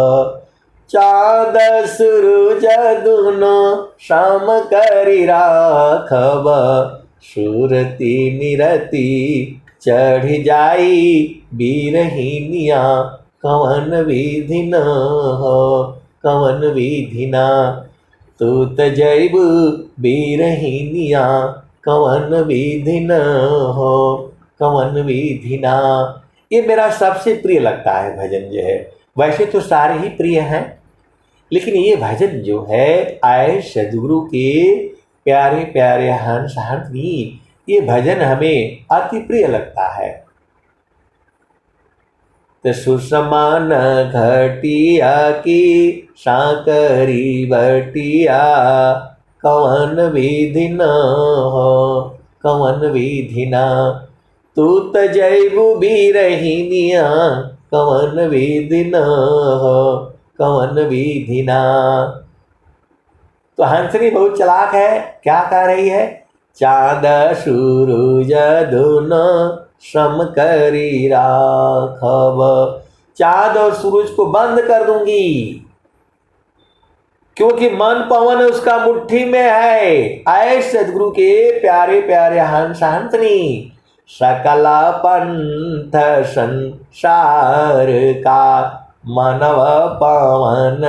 चांद सूरज दोनों सम करी राखब, सुरती निरती चढ़ जाई बिरहिनिया, कवन विधि न हो कवन विधि न, तूत जैबु बिरहिनिया, कवन विधि न हो कवन विधि न। ये मेरा सबसे प्रिय लगता है भजन जो है। वैसे तो सारे ही प्रिय हैं, लेकिन ये भजन जो है आए सदगुरु के प्यारे प्यारे हंस हंसनी, ये भजन हमें अति प्रिय लगता है। सुषमान घटिया की साकरी बटिया, कवन विधि न हो कवन विधि ना, तू तजैबु बिरहिनिया, कवन विधि न हो कवन विधि ना। तो हंसनी बहुत चालाक है, क्या कह रही है? चाँद सूरज दोनों सम करी राखब, चाँद और सूरज को बंद कर दूंगी, क्योंकि मन पवन उसका मुट्ठी में है। ऐ सदगुरु के प्यारे प्यारे हंस हंसनी, सकला पंथ संसार का मानव पवन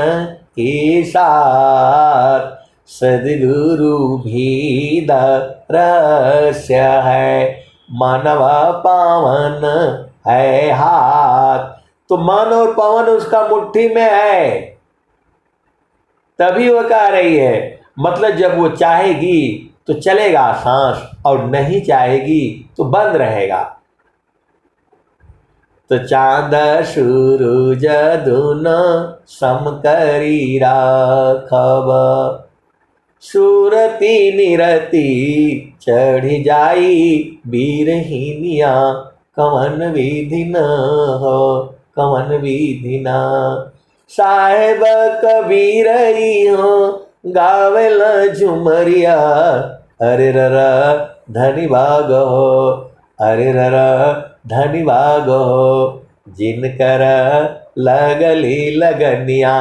के साथ, सदगुरु भी रहस्य है, मानव पावन है हाथ। तो मन और पवन उसका मुट्ठी में है, तभी वो कह रही है। मतलब जब वो चाहेगी तो चलेगा सांस, और नहीं चाहेगी तो बंद रहेगा। तो चाँद सूरज दोनों सम करी राखब, सुरती निरती चढ़ी जाई बीरहिनिया, कवन विधि न हो कवन विधि ना। साहेब कबीरई हो गावेल झुमरिया, अरे ररा धनी भाग हो, अरे ररा धनी भाग हो, जिनकर लगली लगनिया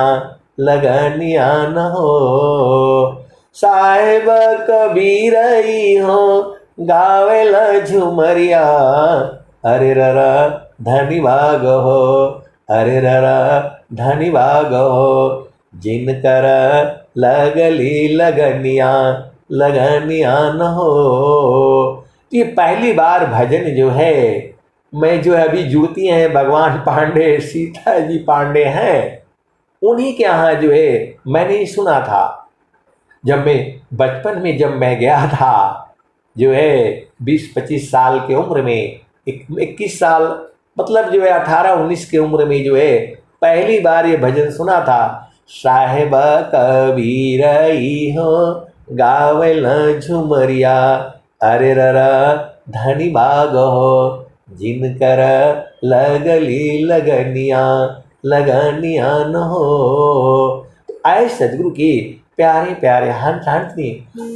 लगनिया न हो। साहेब कबीरई हो गावेल झुमरिया, अरे ररा धनी भाग हो, अरे ररा धनी भाग हो, जिनकर लगली लगनिया लगनिया न हो। तो ये पहली बार भजन जो है, मैं जो अभी जुड़ती हैं भगवान पांडे सीता जी पांडे हैं, उन्हीं के यहाँ जो है मैंने सुना था। जब मैं बचपन में जब मैं गया था जो है 20-25 साल की उम्र में, 21 साल मतलब जो है 18-19 की उम्र में जो है पहली बार ये भजन सुना था। साहेब कबीरई हो गावेल झुमरिया, अरे ररा धनी भाग हो, जिनकर लगली लगनिया लगनिया न हो। आए सदगुरु की प्यारे प्यारे हंस हंसनी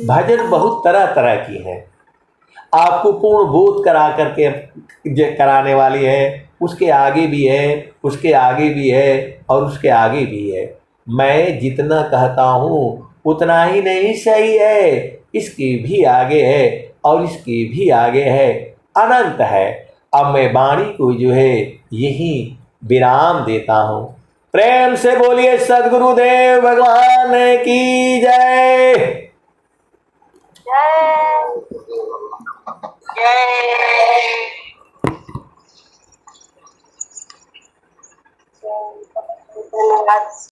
भजन बहुत तरह तरह की है, आपको पूर्ण बोध करा करके कराने वाली है, उसके आगे भी है, उसके आगे भी है, और उसके आगे भी है। मैं जितना कहता हूँ उतना ही नहीं सही है, इसके भी आगे है और इसके भी आगे है, अनंत है। अब मैं वाणी को जो है यही विराम देता हूँ। प्रेम से बोलिए सद्गुरुदेव भगवान की जय। धन्यवाद।